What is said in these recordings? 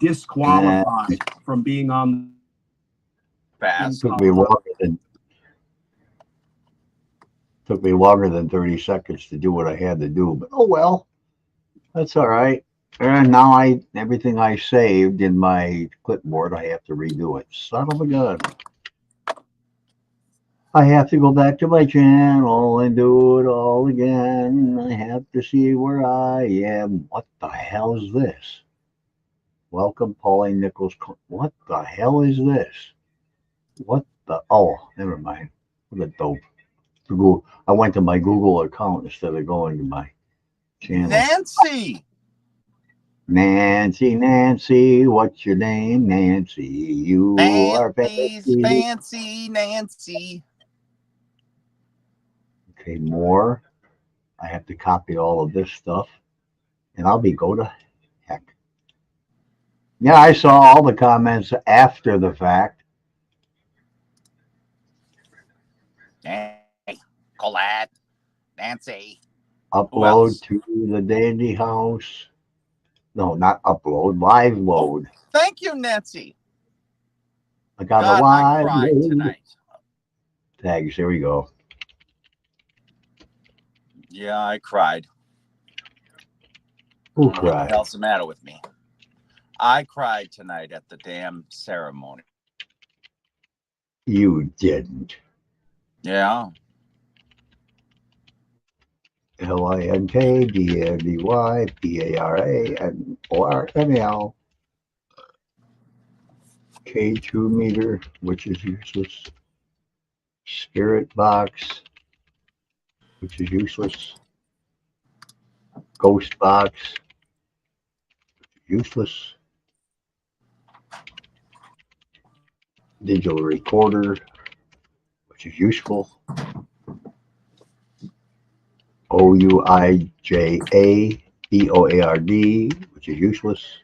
disqualified from being on Fast. Took me longer than 30 seconds to do what I had to do, but oh well, that's all right. And now everything I saved in my clipboard, I have to redo it. Son of a gun. I have to go back to my channel and do it all again. I have to see where I am. What the hell is this? Welcome, Pauline Nichols. What the hell is this? What the? Oh, never mind. What a dope. Google. I went to my Google account instead of going to my channel. Nancy, what's your name? Nancy, you are fancy Nancy. Okay, more. I have to copy all of this stuff, and go to heck. Yeah, I saw all the comments after the fact. Hey, Colette, Nancy. Upload to the Dandy House. No, not upload. Live load. Oh, thank you, Nancy. I got a live load tonight. Tags. Here we go. Yeah, I cried. Who cried? What the hell's the matter with me? I cried tonight at the damn ceremony. You didn't. Yeah. LINKDNDYPARANORML K2 meter, which is useless. Spirit box, which is useless. Ghost box, useless. Digital recorder, which is useful. OUIJABOARD, which is useless.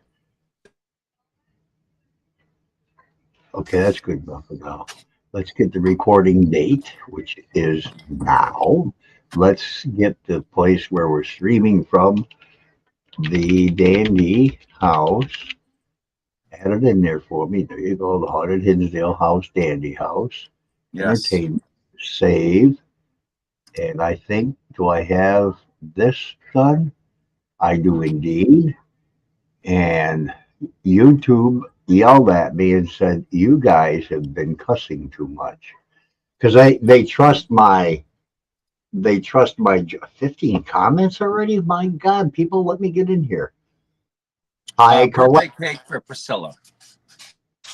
Okay, that's good enough for now. Let's get the recording date, which is now. Let's get the place where we're streaming from, the Dandy House. Add it in there for me. There you go, the Haunted Hinsdale House, Dandy House. Yes. Entertainment, save. And I think, do I have this done? I do indeed. And YouTube yelled at me and said, you guys have been cussing too much. Because they trust my 15 comments already? My God, people, let me get in here. Hi, Colette. Birthday cake for Priscilla.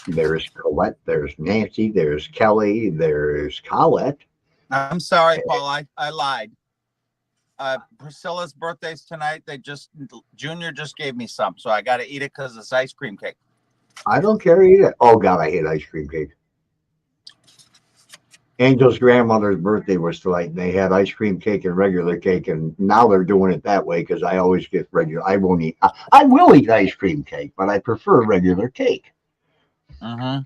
There's Colette, there's Nancy, there's Kelly, there's Colette. I'm sorry, Paul. I lied. Priscilla's birthday's tonight. Junior just gave me some, so I got to eat it because it's ice cream cake. I don't care either. Oh God, I hate ice cream cake. Angel's grandmother's birthday was tonight. They had ice cream cake and regular cake, and now they're doing it that way because I always get regular. I won't eat. I will eat ice cream cake, but I prefer regular cake. Mm-hmm.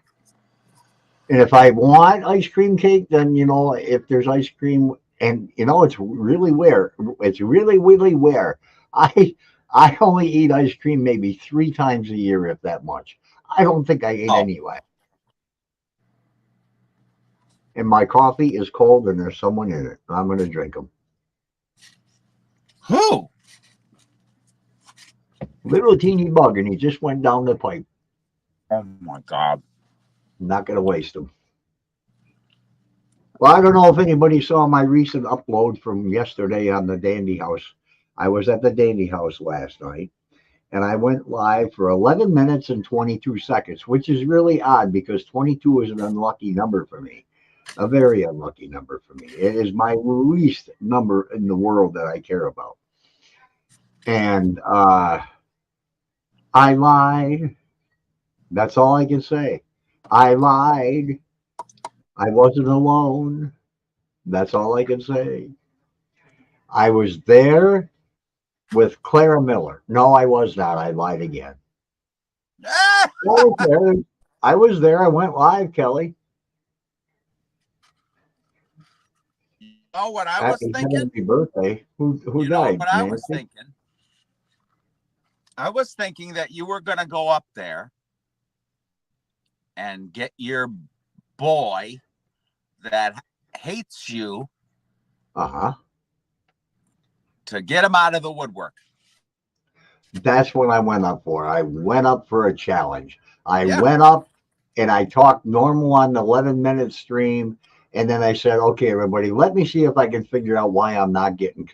And if I want ice cream cake, then if there's ice cream, and it's really rare. It's really, really rare. I only eat ice cream maybe 3 times a year, if that much. I don't think I ate anyway. And my coffee is cold, and there's someone in it. I'm going to drink them. Who? Little teeny bug, and he just went down the pipe. Oh my God. I'm not going to waste them. Well, I don't know if anybody saw my recent upload from yesterday on the Dandy House. I was at the Dandy House last night, and I went live for 11 minutes and 22 seconds, which is really odd because 22 is an unlucky number for me. A very unlucky number for me. It is my least number in the world that I care about. And I lied. That's all I can say. I lied. I wasn't alone. That's all I can say. I was there with Clara Miller. No, I was not. I lied again. I was there. I went live, Kelly. Oh, what I was thinking? Happy birthday. Who died? What I was thinking? I was thinking that you were going to go up there and get your boy that hates you Uh-huh. to get him out of the woodwork. That's what I went up for. I went up for a challenge. I Yeah. went up and I talked normal on the 11-minute stream. And then I said, okay, everybody, let me see if I can figure out why I'm not getting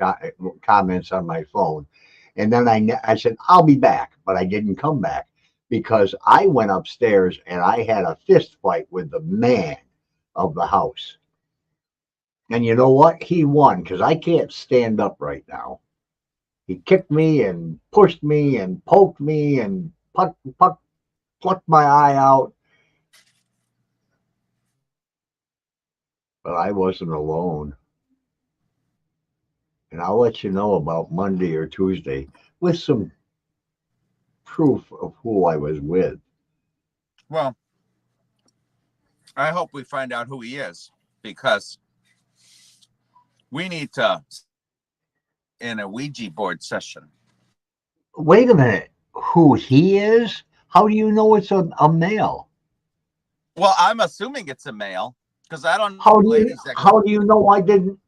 comments on my phone. And then I said, I'll be back. But I didn't come back because I went upstairs and I had a fist fight with the man of the house. And you know what? He won because I can't stand up right now. He kicked me and pushed me and poked me and plucked my eye out. But I wasn't alone. And I'll let you know about Monday or Tuesday with some proof of who I was with. Well, I hope we find out who he is, because we need to in a Ouija board session. Wait a minute. Who he is? How do you know it's a male? Well, I'm assuming it's a male because I don't know How do you ladies that how do you know I didn't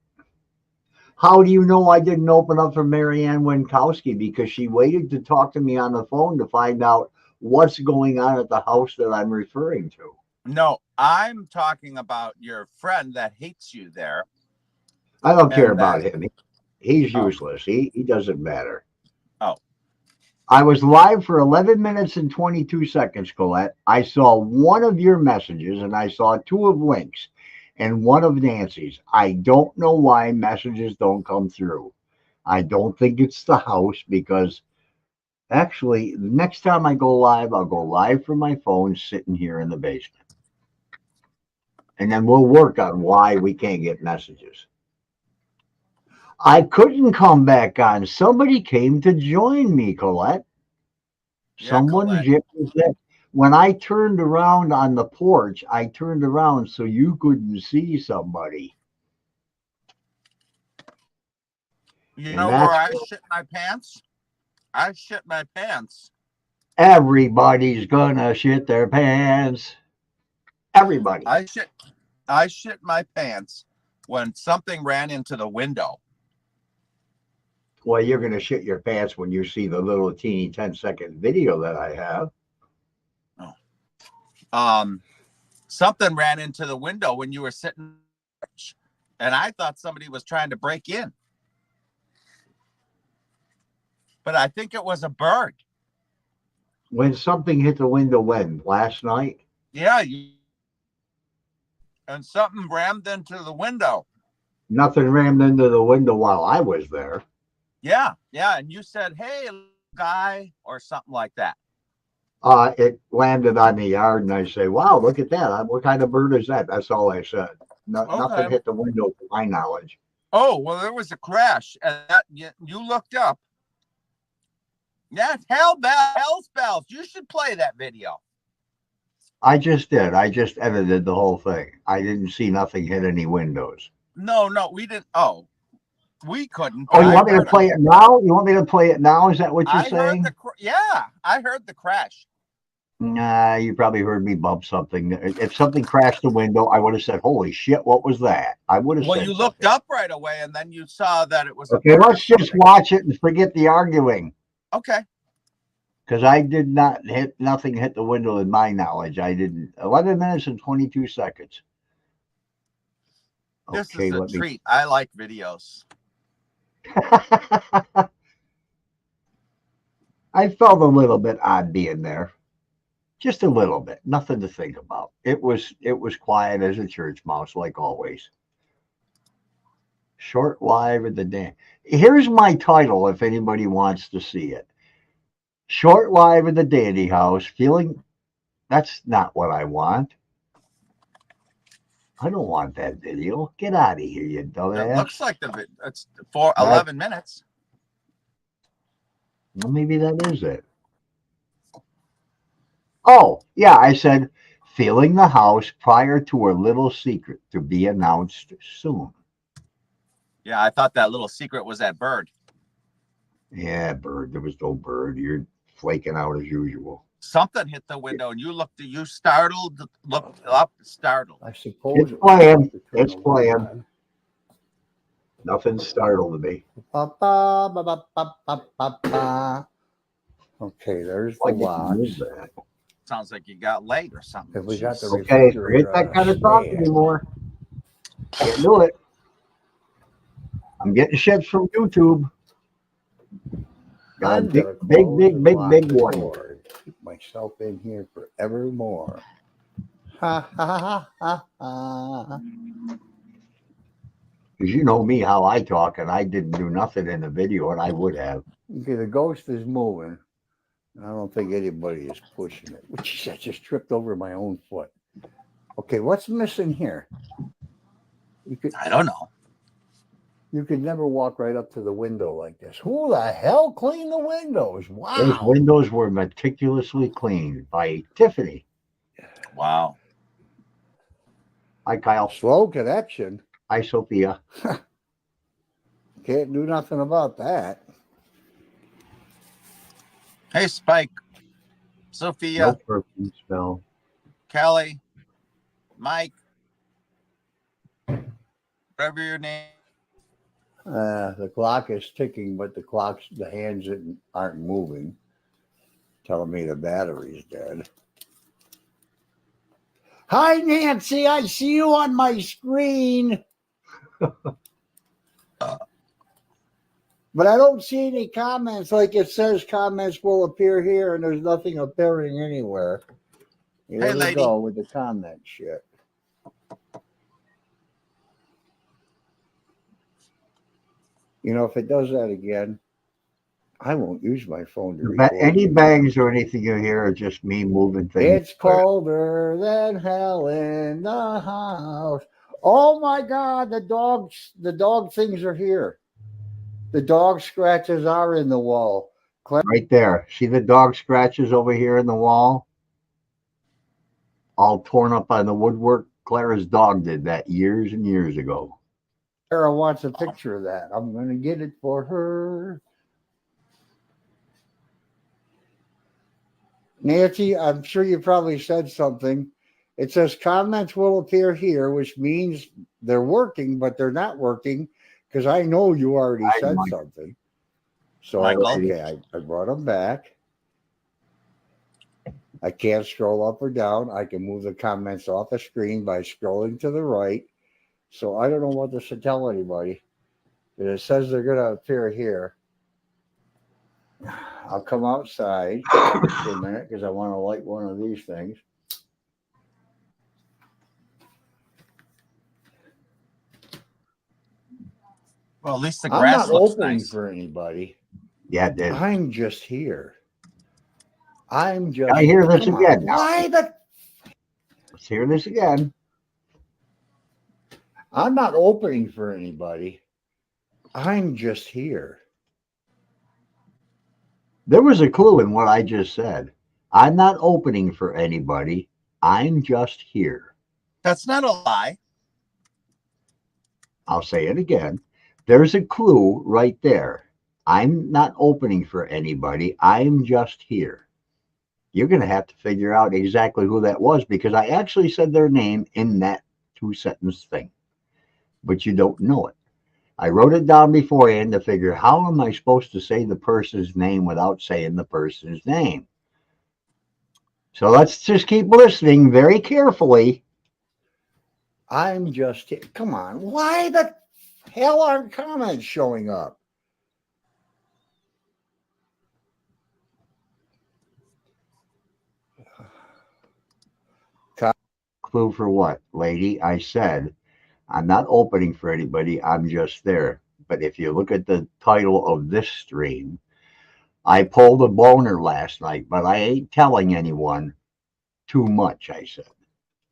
how do you know I didn't open up for Marianne Winkowski? Because she waited to talk to me on the phone to find out what's going on at the house that I'm referring to. No, I'm talking about your friend that hates you there. I don't care And about that, him. He's oh, useless. He doesn't matter. oh, I was live for 11 minutes and 22 seconds, Colette. I saw one of your messages and I saw two of Link's and one of Nancy's. I don't know why messages don't come through. I don't think it's the house because actually, the next time I go live, I'll go live from my phone sitting here in the basement. And then we'll work on why we can't get messages. I couldn't come back on. Somebody came to join me, Colette. yeah, Someone Colette. just said, when I turned around on the porch, I turned around so you couldn't see somebody. You And know where that's I shit my pants? I shit my pants. everybody's gonna shit their pants. Everybody. I shit my pants when something ran into the window. Well, you're gonna shit your pants when you see the little teeny 10-second video that I have. Something ran into the window when you were sitting, and I thought somebody was trying to break in. But I think it was a bird. When something hit the window when? Last night? Yeah, and something rammed into the window. Nothing rammed into the window while I was there. Yeah, and you said, "Hey, guy," or something like that. It landed on the yard, and I say, "Wow, look at that! What kind of bird is that?" That's all I said. Nothing Okay. hit the window, to my knowledge. Oh, well, there was a crash, and you looked up. Yeah, hell's bells. You should play that video. I just did. I just edited the whole thing. I didn't see nothing hit any windows. No, we didn't. Oh, we couldn't. Oh, But you I want me to heard play it now? You want me to play it now? Is that what you're I heard saying? I heard the crash. Nah, you probably heard me bump something. If something crashed the window, I would have said, "Holy shit, what was that?" I would have Well, said you looked something. up right away, and then you saw that it was a Okay, bird or let's just something. watch it and forget the arguing. Okay. Because I did not hit nothing hit the window in my knowledge. I didn't. 11 minutes and 22 seconds. This Okay, is a let me. treat. I like videos. I felt a little bit odd being there. Just a little bit. Nothing to think about. It was quiet as a church mouse, like always. Short live at the day. Here's my title if anybody wants to see it. Short live at the Dandy House. Feeling that's not what I want. I don't want that video. Get out of here, you dumbass. It looks like it's for That, 11 minutes. well, maybe that is it. Oh, yeah, I said, feeling the house prior to a little secret to be announced soon. Yeah, I thought that little secret was that bird. Yeah, bird. There was no bird. flaking out as usual. Something hit the window, and you startled, looked up, startled. I suppose It's playing. to turn It's the light playing. on. Nothing startled me. Ba, ba, ba, ba, ba, ba, ba, ba. Okay, there's the Why didn't you move watch. that? Sounds like you got late or something. If we got the Jeez. Okay, refrigerator forget that on kind a of talk stand. anymore. Can't do it. I'm getting shit from YouTube. Got a I'm big, gonna big, close big, and big, lock big the one. door and keep myself in here forevermore. Ha ha ha ha ha. Because you know me, how I talk, and I didn't do nothing in the video, and I would have. Okay, the ghost is moving. I don't think anybody is pushing it. Jeez, I just tripped over my own foot. Okay, what's missing here? I don't know. You could never walk right up to the window like this. Who the hell cleaned the windows? Those Wow. windows were meticulously cleaned by Tiffany. Wow. Hi, Kyle. Slow connection. Hi, Sophia. Can't do nothing about that. Hey, Spike, No Sophia, perfume smell. Kelly, Mike, whatever your name. The clock is ticking, but the hands aren't moving, telling me the battery's dead. Hi, Nancy. I see you on my screen. But I don't see any comments. Like it says comments will appear here, and there's nothing appearing anywhere. Here Hey, we lady. go with the comment shit. You know, if it does that again, I won't use my phone to record. Any bangs or anything you hear are just me moving things. It's colder than hell in the house. Oh my God, the dog things are here. The dog scratches are in the wall. Right there. See the dog scratches over here in the wall? All torn up on the woodwork. Clara's dog did that years and years ago. Clara wants a picture of that. I'm going to get it for her. Nancy, I'm sure you probably said something. It says comments will appear here, which means they're working, but they're not working because I know you already said something. So, Michael. okay, I brought them back. I can't scroll up or down. I can move the comments off the screen by scrolling to the right. So I don't know what this should tell anybody. But it says they're going to appear here. I'll come outside for a minute because I want to light one of these things. Well, at least the I'm grass not looks opening nice. for anybody. Yeah, it did. I'm just here. I'm just. I hear this come again on. now. Why the? Let's hear this again. I'm not opening for anybody. I'm just here. There was a clue in what I just said. I'm not opening for anybody. I'm just here. That's not a lie. I'll say it again. There's a clue right there. I'm not opening for anybody. I'm just here. You're going to have to figure out exactly who that was because I actually said their name in that 2-sentence thing, but you don't know it. I wrote it down beforehand to figure how am I supposed to say the person's name without saying the person's name. So let's just keep listening very carefully. I'm just here. Come on. Why the hell aren't comments showing up? Clue for what, lady? I said, I'm not opening for anybody. I'm just there. But if you look at the title of this stream, I pulled a boner last night, but I ain't telling anyone too much, I said.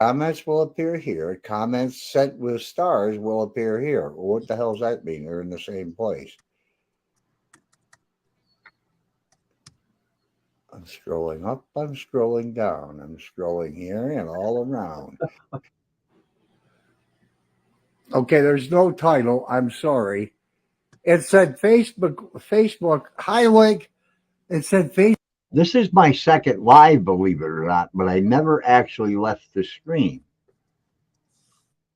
Comments will appear here. Comments sent with stars will appear here. What the hell does that mean? They're in the same place. I'm scrolling up. I'm scrolling down. I'm scrolling here and all around. Okay, there's no title. I'm sorry. It said Facebook. Hi, Link. It said Facebook This is my second live, believe it or not, but I never actually left the stream.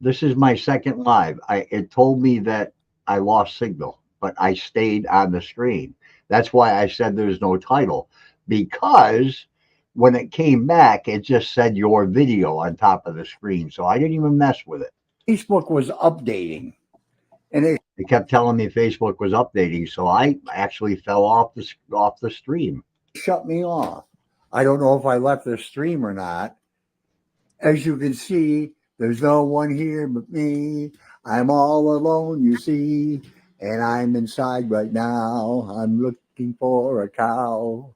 This is my second live. It told me that I lost signal, but I stayed on the stream. That's why I said there's no title, because when it came back, it just said your video on top of the screen. So I didn't even mess with it. Facebook was updating, and it It kept telling me Facebook was updating, so I actually fell off the stream. shut me off. I don't know if I left the stream or not. As you can see, there's no one here but me. I'm all alone, you see, and I'm inside right now. I'm looking for a cow.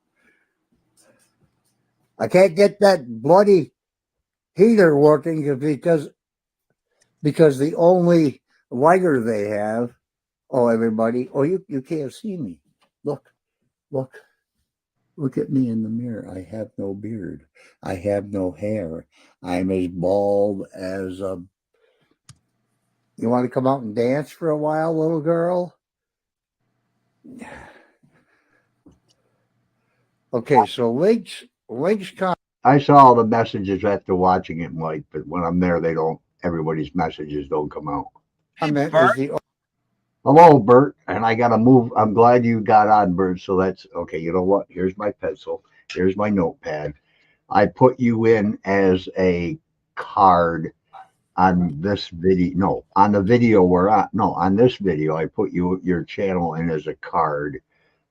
I can't get that bloody heater working because the only lighter they have. Oh, everybody! Oh, you can't see me. Look, look. Look at me in the mirror. I have no beard. I have no hair. I'm as bald as a. You want to come out and dance for a while, little girl? Okay, so links. I saw all the messages after watching it, Mike, but when I'm there, everybody's messages don't come out. Comment Bert? is the Hello, Bert, and I got to move. I'm glad you got on, Bert. So that's okay. You know what? Here's my pencil. Here's my notepad. I put you in as a card on this video. No, on the video on this video, I put your channel in as a card.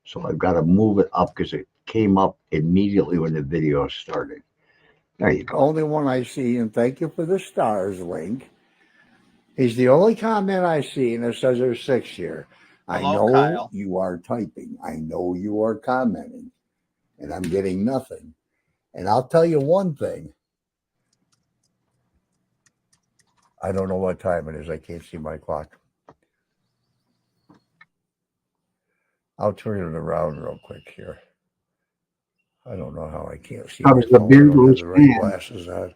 So I've got to move it up because it came up immediately when the video started. There you go. only one I see, and thank you for the stars link. He's the only comment I see, and it says there's 6 here. I Hello, know Kyle. you are typing. I know you are commenting, and I'm getting nothing. And I'll tell you one thing. I don't know what time it is. I can't see my clock. I'll turn it around real quick here. I don't know how I can't see. How My does the phone. I don't have beardless the right man? glasses on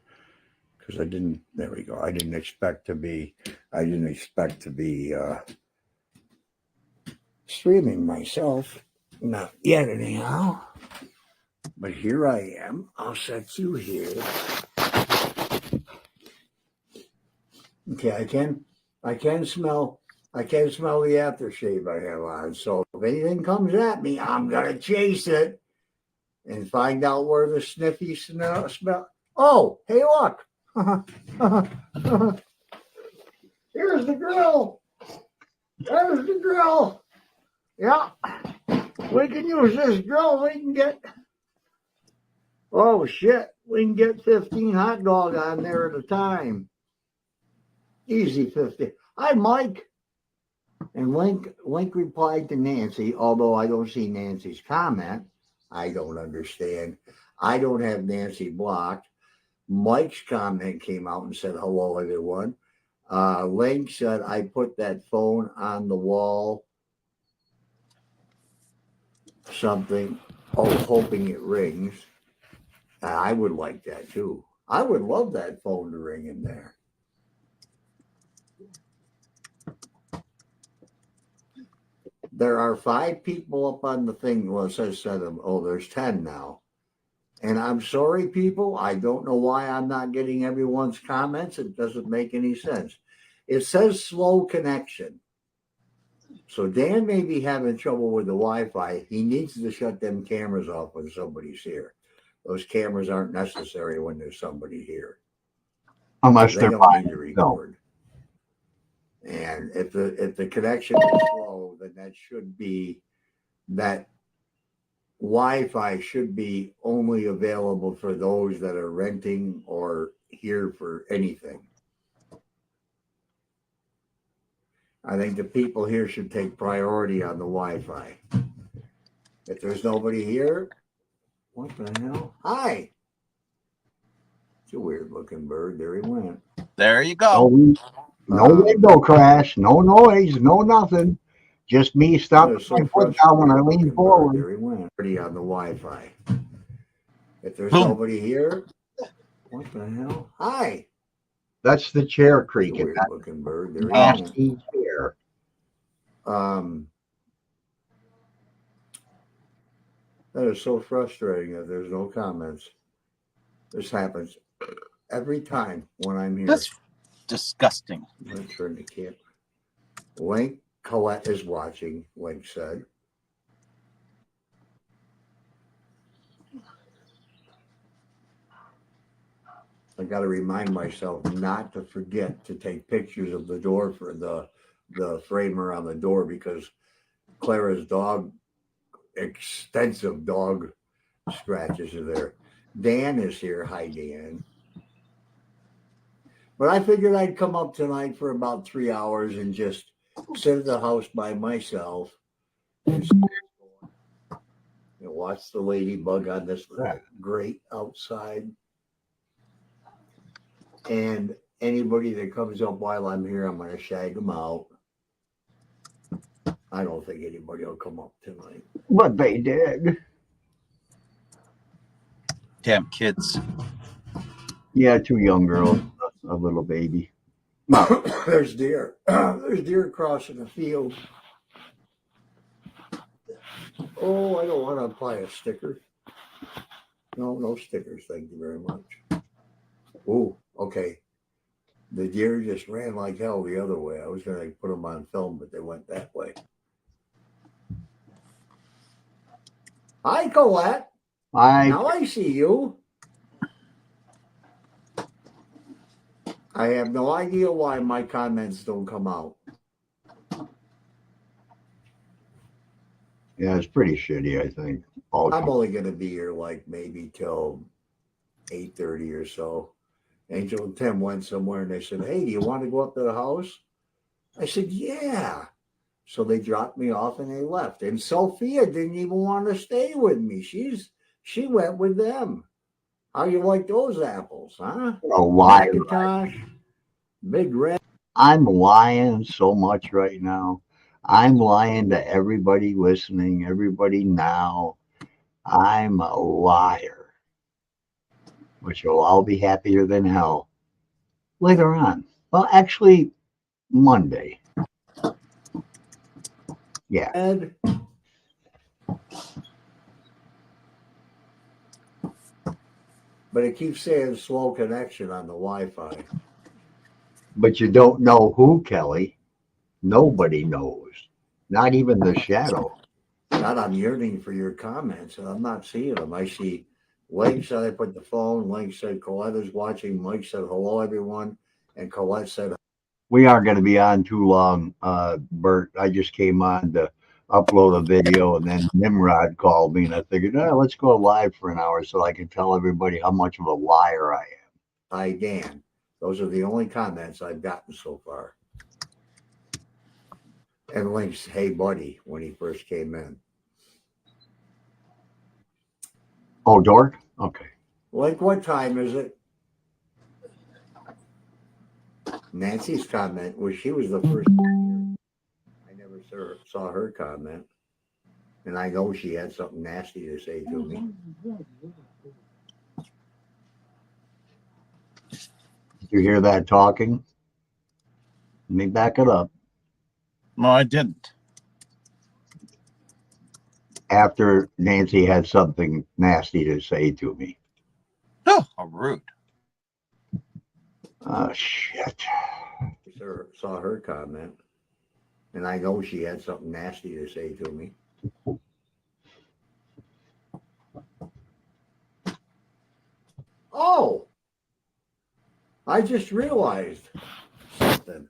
because I didn't. There we go. I didn't expect to be streaming myself. Not yet, anyhow. But here I am. I'll set you here. Okay, I can smell the aftershave I have on. So if anything comes at me, I'm gonna chase it and find out where the sniffy smell. Oh, hey, look. Here's the grill. There's the grill. Yeah. We can use this grill. We can get, oh shit, we can get 15 hot dog on there at a time. Easy 50. Hi, Mike. And Link replied to Nancy, although I don't see Nancy's comment. I don't understand. I don't have Nancy blocked. Mike's comment came out and said, hello, everyone. Link said, I put that phone on the wall. Something. Oh, hoping it rings. I would like that too. I would love that phone to ring in there. There are 5 people up on the thing. Well, it says 7. Oh, there's 10 now. And I'm sorry, people. I don't know why I'm not getting everyone's comments. It doesn't make any sense. It says slow connection. So Dan may be having trouble with the Wi-Fi. He needs to shut them cameras off when somebody's here. Those cameras aren't necessary when there's somebody here. Unless They they're don't need to no. record. And if the connection is slow, then that Wi-Fi should be only available for those that are renting or here for anything. I think the people here should take priority on the Wi-Fi. If there's nobody here, what the hell? Hi. It's a weird looking bird. There he went. There you go. No window crash, no noise, no nothing. Just me stopping my foot down when I lean forward. There he went. Pretty on the Wi-Fi. If there's nobody here, what the hell? Hi. That's the chair creaking. Weird looking bird. There he Nasty chair. That is so frustrating that there's no comments. This happens every time when I'm here. That's disgusting. I'm going to turn the camera. Link, Colette is watching, Link said. I got to remind myself not to forget to take pictures of the door for the framer on the door, because Clara's dog, extensive dog scratches are there. Dan is here. Hi, Dan. But I figured I'd come up tonight for about 3 hours and just sit at the house by myself and watch the ladybug on this grate outside. And anybody that comes up while I'm here, I'm going to shag them out. I don't think anybody will come up tonight. But they did. Damn kids. Yeah, 2 young girls, a little baby. There's deer. There's deer crossing the field. Oh, I don't want to apply a sticker. No stickers. Thank you very much. Oh, okay. The deer just ran like hell the other way. I was going to put them on film, but they went that way. Hi, Colette. Now I see you. I have no idea why my comments don't come out. Yeah, it's pretty shitty, I think. I'm only going to be here like maybe till 8:30 or so. Angel and Tim went somewhere and they said, hey, do you want to go up to the house? I said, yeah. So they dropped me off and they left. And Sophia didn't even want to stay with me. She went with them. How you like those apples, huh? A liar. Macintosh, Big Red. I'm lying so much right now. I'm lying to everybody listening, everybody now. I'm a liar. But you'll all be happier than hell later on. Well, actually, Monday. Yeah. Ed. But it keeps saying slow connection on the Wi-Fi. But you don't know who, Kelly. Nobody knows. Not even the shadow. God, I'm yearning for your comments, and I'm not seeing them. I see Link said I put the phone. Link said Colette is watching. Mike said hello, everyone. And Colette said, we aren't going to be on too long, Bert. I just came on to upload a video, and then Nimrod called me, and I figured, let's go live for an hour so I can tell everybody how much of a liar I am. hi, Dan. Those are the only comments I've gotten so far. And Link's, hey, buddy, when he first came in. Oh, Dork? Okay. Link, what time is it? Nancy's comment was she was the first. I never saw her comment. And I know she had something nasty to say to me. You hear that talking? Let me back it up. No, I didn't. After Nancy had something nasty to say to me. Oh, how rude. Oh, shit. Saw her comment. And I know she had something nasty to say to me. Oh, I just realized something.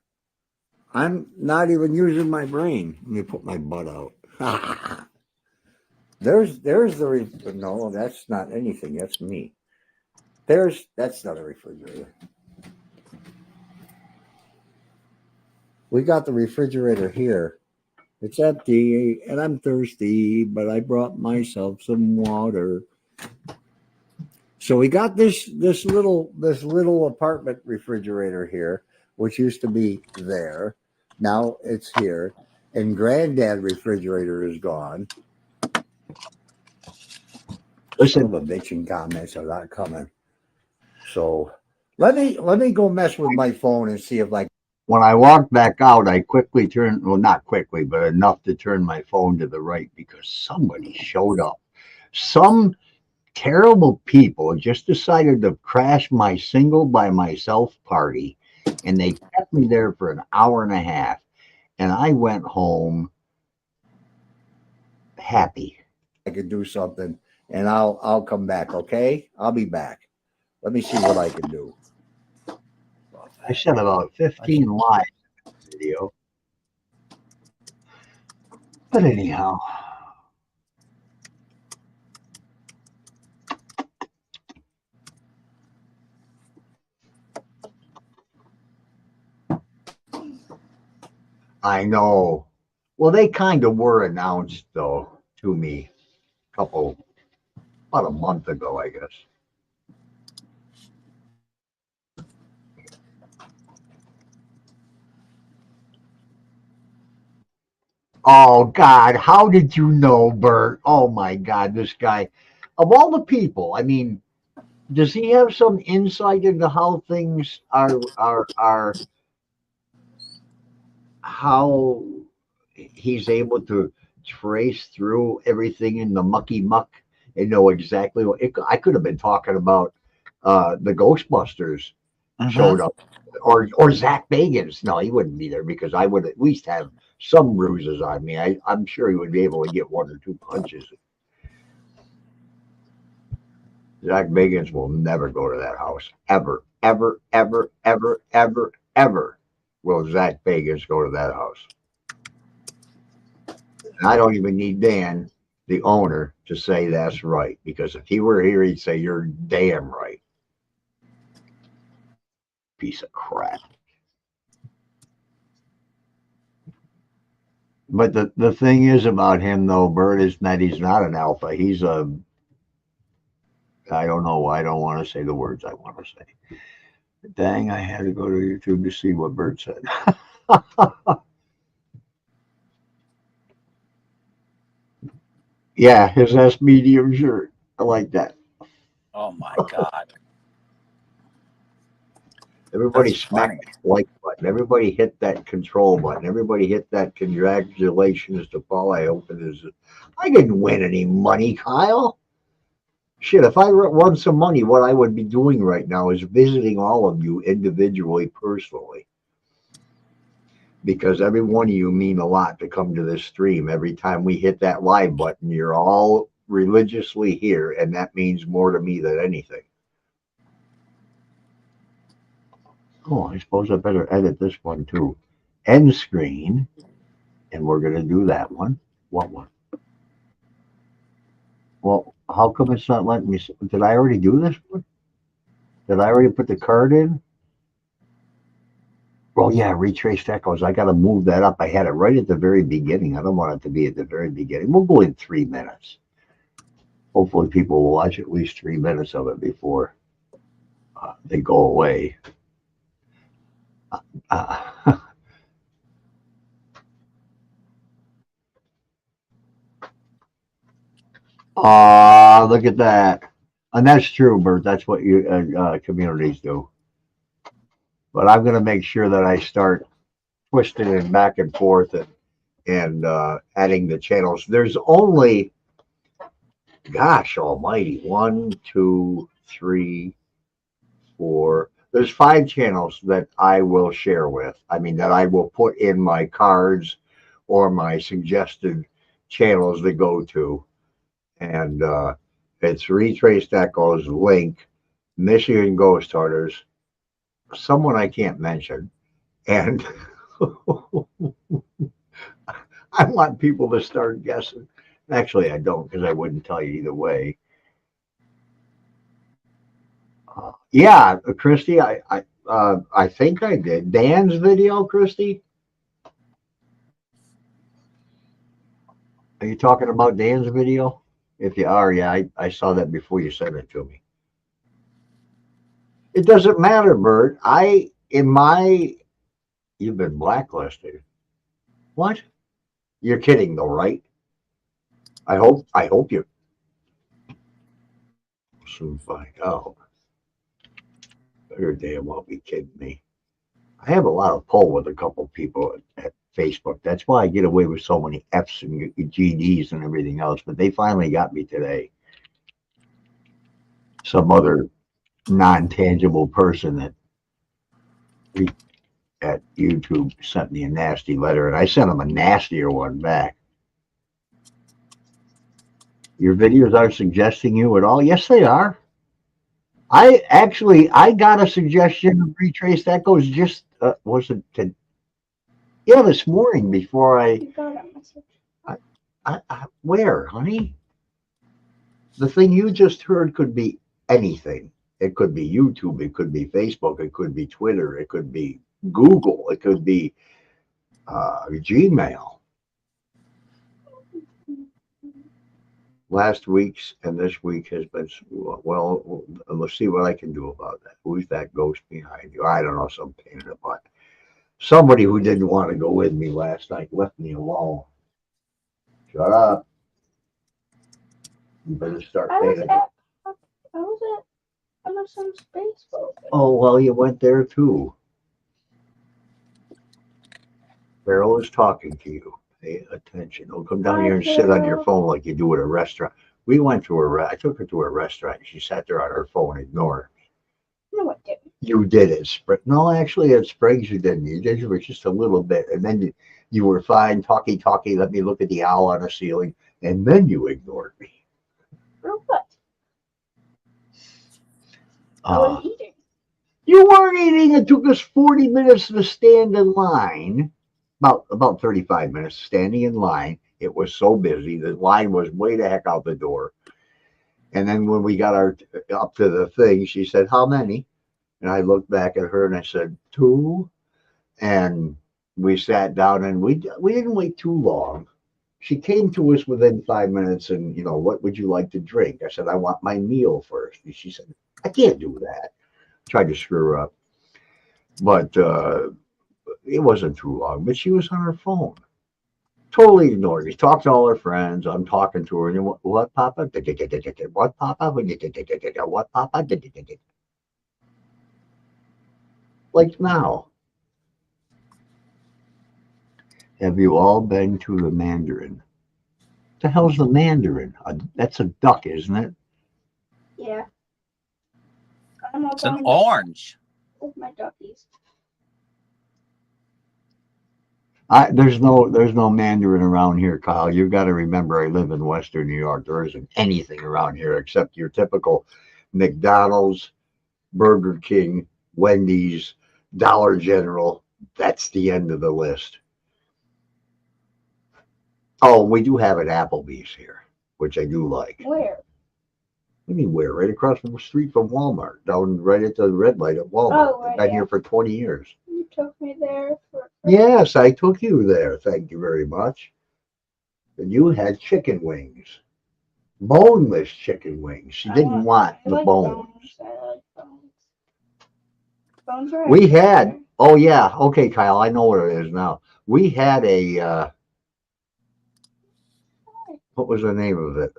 I'm not even using my brain. Let me put my butt out. There's the no, that's not anything. That's me. That's not a refrigerator. We got the refrigerator here. It's empty and I'm thirsty, but I brought myself some water. So we got this little apartment refrigerator here, which used to be there. Now it's here. And Granddad refrigerator is gone. Listen, Some of the bitching comments are not coming. So let me go mess with my phone and see if I. When I walked back out, I quickly turned, well, not quickly, but enough to turn my phone to the right because somebody showed up. Some terrible people just decided to crash my single by myself party, and they kept me there for an hour and a half, and I went home happy. I could do something, and I'll come back. Okay, I'll be back. Let me see what I can do. I said about 15 lies in this video. But anyhow, I know. Well, they kind of were announced, though, to me about a month ago, I guess. Oh, God, how did you know, Bert? Oh, my God, this guy. Of all the people, I mean, does he have some insight into how things are how he's able to trace through everything in the mucky muck and know exactly what I could have been talking about the Ghostbusters showed up, or Zach Bagans. No, he wouldn't be there because I would at least have some bruises on me. I'm sure he would be able to get one or two punches. Zach Bagans will never go to that house. Ever, ever, ever, ever, ever, ever will Zach Bagans go to that house. And I don't even need Dan, the owner, to say that's right. Because if he were here, he'd say, you're damn right. Piece of crap. But the thing is about him, though, Bert, is that he's not an alpha. He's a, I don't know. I don't want to say the words I want to say. Dang, I had to go to YouTube to see what Bert said. Yeah, his S medium shirt. I like that. Oh my God. Everybody smack the like button. Everybody hit that control button. Everybody hit that congratulations to Paul. I hope it is. I didn't win any money, Kyle. Shit, if I won some money, what I would be doing right now is visiting all of you individually, personally. Because every one of you mean a lot to come to this stream. Every time we hit that live button, you're all religiously here, and that means more to me than anything. Oh, I suppose I better edit this one too. End screen, and we're going to do that one. What one? Well, how come it's not letting me? Did I already do this one? Did I already put the card in? Well, yeah, retraced echoes. I got to move that up. I had it right at the very beginning. I don't want it to be at the very beginning. We'll go in 3 minutes. Hopefully people will watch at least 3 minutes of it before they go away. Look at that. And that's true, Bert. That's what you communities do. But I'm going to make sure that I start twisting it back and forth and adding the channels. There's only, gosh almighty, 1, 2, 3, 4. There's 5 channels that I will share with. I mean, that I will put in my cards or my suggested channels to go to. And it's Retraced Echoes, Link, Michigan Ghost Hunters, someone I can't mention, and I want people to start guessing. Actually, I don't, because I wouldn't tell you either way. Yeah, Christy, I think I did Dan's video. Christy, are you talking about Dan's video? If you are, yeah, I saw that before you sent it to me. It doesn't matter, Bert. You've been blacklisted. What? You're kidding though, right? I hope you soon find out. Better damn well be kidding me. I have a lot of pull with a couple people at Facebook. That's why I get away with so many F's and GDs and everything else. But they finally got me today. some other non-tangible person at YouTube sent me a nasty letter, and I sent him a nastier one back. Your videos aren't suggesting you at all? Yes, they are. I got a suggestion to retrace. That goes just was it this morning before You got a message. where, honey? The thing you just heard could be anything. It could be YouTube, it could be Facebook, it could be Twitter, it could be Google, it could be Gmail. Last week's and this week has been, well, let's see what I can do about that. Who's that ghost behind you? I don't know, some pain in the butt. Somebody who didn't want to go with me last night left me alone. Shut up. You better start paying attention. I was at Emerson's baseball game. Oh, well, you went there too. Farrell is talking to you. Pay attention. Don't come down here and sit on your phone like you do at a restaurant. We went to I took her to a restaurant. She sat there on her phone, ignored. No, I didn't. You did it. No, actually, at Springs, you didn't. You did it just a little bit. And then you were fine, talkie, let me look at the owl on the ceiling. And then you ignored me. For what? I was eating. You weren't eating. It took us 40 minutes to stand in line. About 35 minutes standing in line. It was so busy. The line was way the heck out the door. And then when we got up to the thing, she said, "How many?" And I looked back at her and I said, 2. And we sat down and we didn't wait too long. She came to us within 5 minutes and, what would you like to drink? I said, I want my meal first. And she said, I can't do that. Tried to screw her up. But it wasn't too long. But she was on her phone. Totally ignored me. Talked to all her friends. I'm talking to her. And what, Papa? What, Papa? What, Papa? Like now. Have you all been to the Mandarin? What the hell's the Mandarin? That's a duck, isn't it? Yeah. It's an orange. With my duckies. There's no Mandarin around here, Kyle. You've got to remember I live in Western New York. There isn't anything around here except your typical McDonald's, Burger King, Wendy's, Dollar General. That's the end of the list. Oh, we do have an Applebee's here, which I do like. Where? What do you mean where? Right across the street from Walmart, down right at the red light at Walmart. Oh, right, I've been yeah. here for 20 years. You took me there for. Yes, I took you there. Thank you very much. And you had chicken wings. Boneless chicken wings. She didn't want the bones. I like bones. Bones are We had, oh yeah, okay, Kyle, I know what it is now. We had what was the name of it?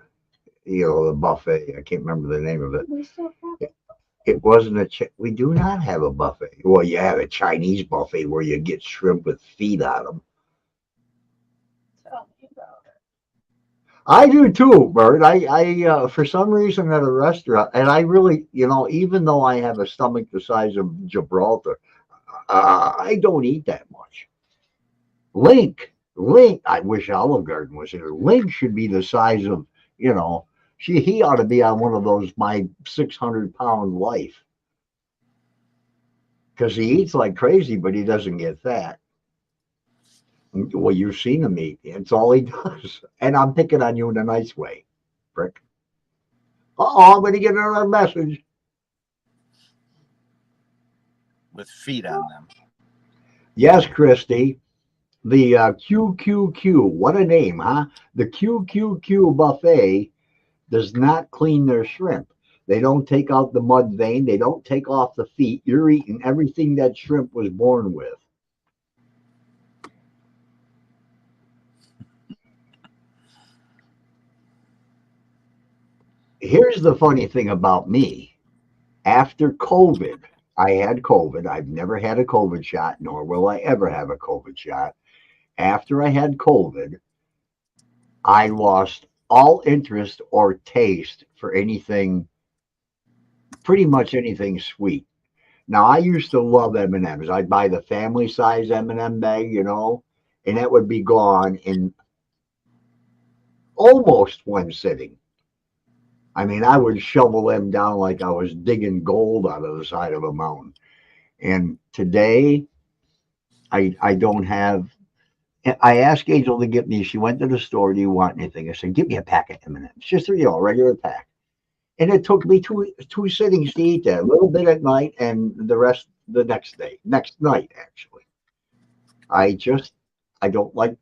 The buffet. I can't remember the name of it. We still have it. It wasn't we do not have a buffet. Well, you have a Chinese buffet where you get shrimp with feet on them. Tell me about it. I do too, Bert. I for some reason at a restaurant, and I really, even though I have a stomach the size of Gibraltar, I don't eat that much. Link, I wish Olive Garden was here. Link should be the size of, he ought to be on one of those, my 600-pound life. Because he eats like crazy, but he doesn't get fat. Well, you've seen him eat. It's all he does. And I'm picking on you in a nice way, prick. I'm going to get another message. With feet on them. Yes, Christy. The QQQ, what a name, huh? The QQQ buffet does not clean their shrimp. They don't take out the mud vein. They don't take off the feet. You're eating everything that shrimp was born with. Here's the funny thing about me. After COVID, I had COVID. I've never had a COVID shot, nor will I ever have a COVID shot. After I had COVID, I lost all interest or taste for anything pretty much anything sweet. Now, I used to love M&Ms. I'd buy the family size M&M bag, you know, and that would be gone in almost one sitting. I mean, I would shovel them down like I was digging gold out of the side of a mountain. And today, I don't have. I asked Angel to get me. She went to the store. Do you want anything? I said, "Give me a pack of M&Ms, just a regular pack." And it took me two sittings to eat that. A little bit at night, and the rest the next night actually. I don't like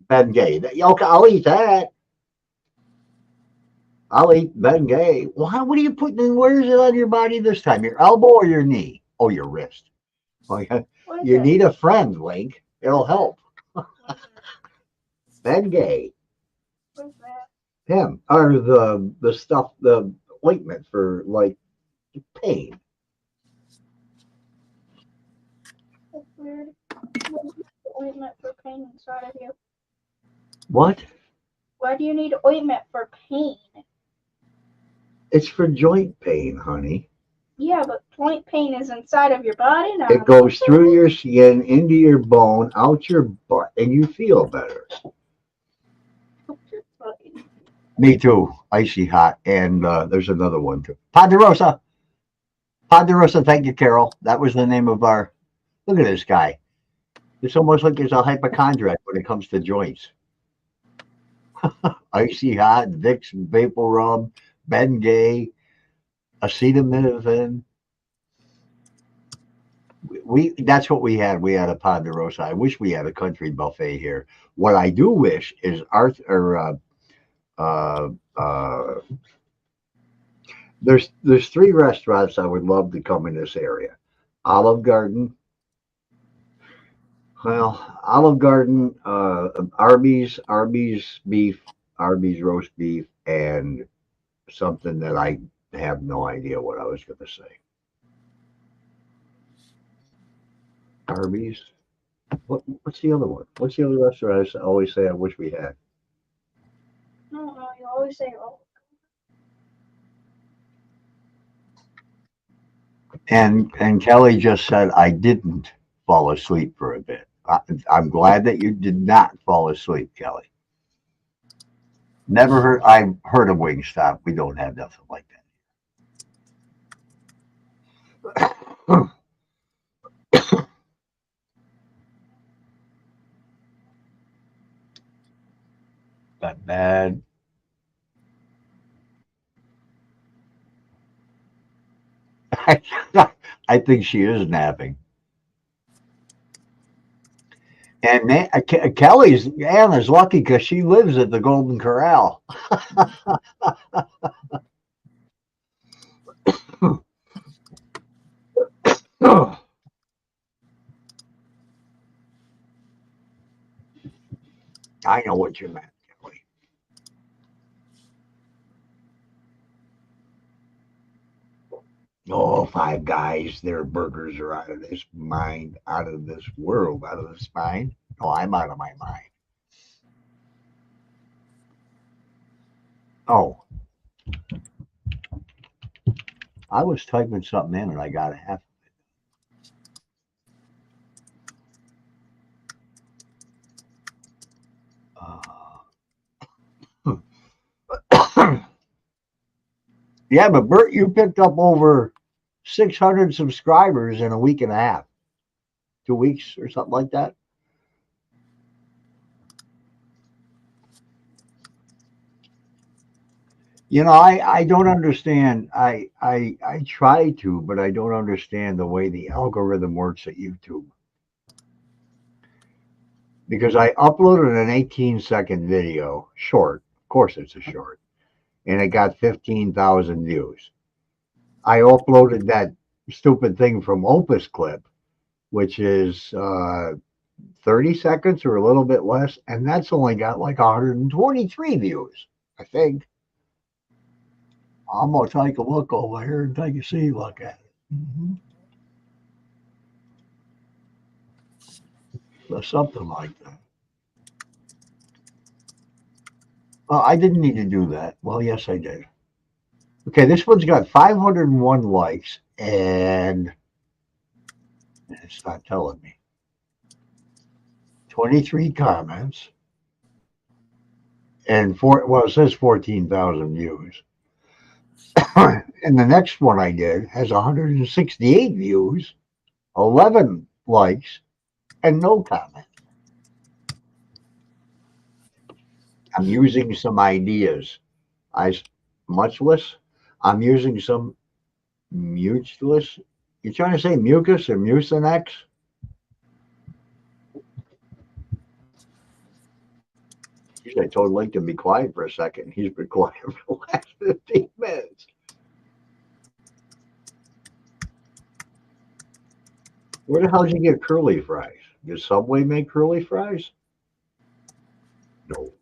Ben Gay. Okay, I'll eat that. I'll eat Ben Gay. Well, what are you putting in? Where is it on your body this time? Your elbow or your knee? Oh, your wrist. Oh, yeah. You need a friend, Link. It'll help. Ben Gay. What's that? Him. Or the stuff, the ointment for like pain. That's weird. What do you need ointment for pain inside of you? What? Why do you need ointment for pain? It's for joint pain, honey. Yeah, but joint pain is inside of your body now. It goes through your skin, into your bone, out your butt, and you feel better. Me too. Icy hot. And there's another one too. Ponderosa. Ponderosa, thank you, Carol. That was the name of our. Look at this guy. It's almost like he's a hypochondriac when it comes to joints. Icy hot, Vicks Vapor Rub, Ben Gay, acetaminophen. That's what we had. We had a Ponderosa. I wish we had a country buffet here. What I do wish is there's three restaurants I would love to come in this area. Olive Garden. Well, Olive Garden, Arby's beef, Arby's roast beef, and something that I have no idea what I was going to say. Arby's. What's the other one? What's the other restaurant I always say I wish we had? No, you always say, oh. And Kelly just said I didn't fall asleep for a bit. I'm glad that you did not fall asleep, Kelly. Never heard. I've heard of Wingstop. We don't have nothing like that. Not bad. I think she is napping. And Anna's lucky because she lives at the Golden Corral. I know what you meant, Kelly. Oh, Five Guys, their burgers are out of this mind, out of this world, out of this mind. Oh, I'm out of my mind. Oh, I was typing something in and I got a half of it. Yeah, but Bert, you picked up over 600 subscribers in a week and a half, 2 weeks or something like that. You know, I don't understand. I try to, but I don't understand the way the algorithm works at YouTube. Because I uploaded an 18-second video, short. Of course, it's a short, and it got 15,000 views. I uploaded that stupid thing from Opus Clip, which is 30 seconds or a little bit less, and that's only got like 123 views, I think. I'm going to take a look over here and take a look at it. Or something like that. I didn't need to do that. Well, yes, I did. Okay, this one's got 501 likes, and it's not telling me. 23 comments, and it says 14,000 views. And the next one I did has 168 views, 11 likes, and no comment. I'm using some ideas. Muchless. I'm using some mucilus. You trying to say mucus or mucinex? Usually I told Link to be quiet for a second. He's been quiet for the last 15 minutes. Where the hell did you get curly fries? Does Subway make curly fries? No.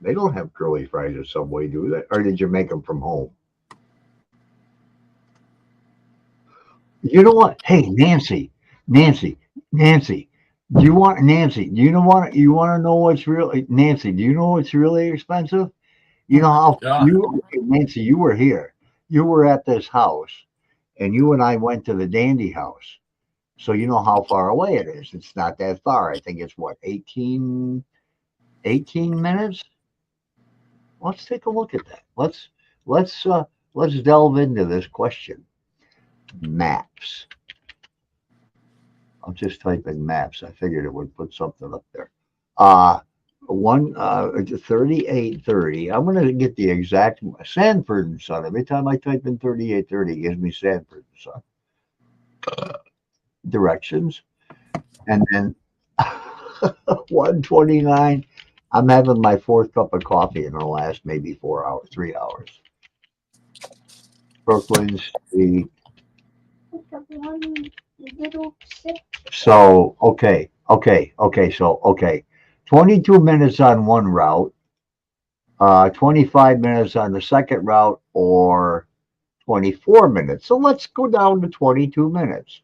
They don't have curly fries at Subway, do they? Or did you make them from home? You know what? Hey, Nancy. Do you want Nancy? Do you know what you want to know what's really Nancy? Do you know what's really expensive? You know how Nancy, you were here. You were at this house, and you and I went to the Dandy House. So you know how far away it is. It's not that far. I think it's what, 18 minutes? Let's take a look at that. Let's delve into this question. Maps. I'll just type in maps. I figured it would put something up there. 3830. I'm gonna get the exact Sanford and Son. Every time I type in 3830, it gives me Sanford and Son. Directions. And then 129. I'm having my fourth cup of coffee in the last maybe 3 hours. Brooklyn Street. So, okay. 22 minutes on one route, 25 minutes on the second route, or 24 minutes. So let's go down to 22 minutes.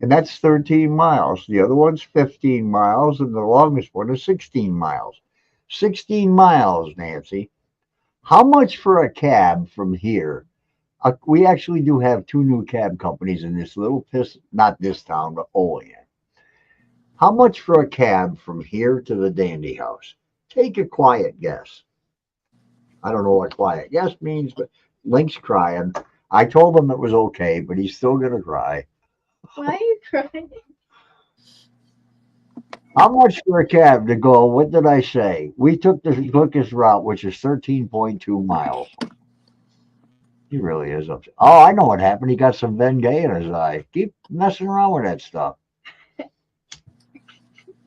And that's 13 miles. The other one's 15 miles, and the longest one is 16 miles. 16 miles, Nancy. How much for a cab from here? We actually do have 2 new cab companies in this little not this town, but Olean. How much for a cab from here to the Dandy House? Take a quiet guess. I don't know what quiet guess means, but Link's crying. I told him it was okay, but he's still going to cry. Why are you crying? How much for a cab to go? What did I say? We took the quickest route, which is 13.2 miles. He really is upset. Oh, I know what happened. He got some Bengay in his eye. Keep messing around with that stuff.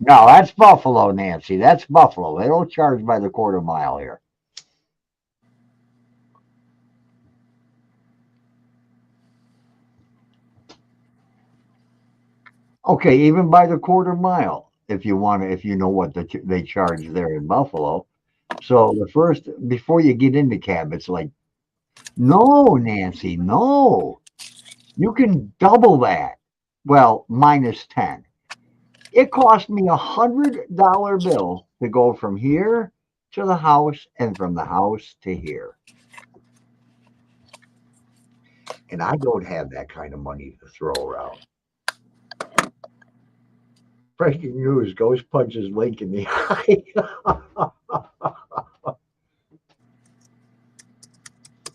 No, that's Buffalo, Nancy. That's Buffalo. They don't charge by the quarter mile here. Okay, even by the quarter mile, if you know what they charge there in Buffalo. So before you get into cab, it's like, no, Nancy, no. You can double that. Well, minus 10. It cost me $100 bill to go from here to the house and from the house to here. And I don't have that kind of money to throw around. Breaking news, Ghost punches Link in the eye.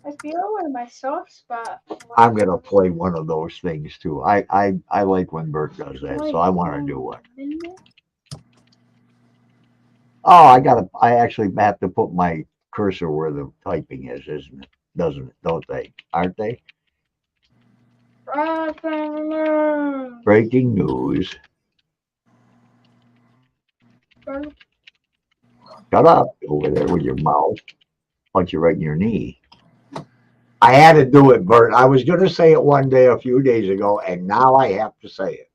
I feel in my soft spot. I'm gonna play one of those things too. I like when Bert does that, so I want to do one. Oh, I actually have to put my cursor where the typing is, isn't it? Don't they? Aren't they? Breaking news. Shut up over there with your mouth. Punch you right in your knee. I had to do it, Bert. I was going to say it one day a few days ago, and now I have to say it.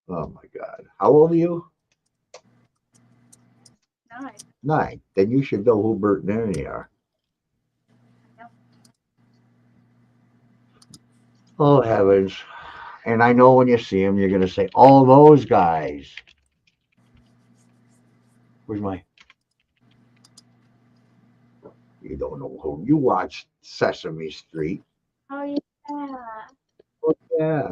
Oh, my God. How old are you? 9. 9. Then you should know who Bert and Ernie are. Oh, heavens. And I know when you see them, you're going to say, oh, those guys. Where's my... You don't know who. You watch Sesame Street. Oh yeah. Oh, yeah.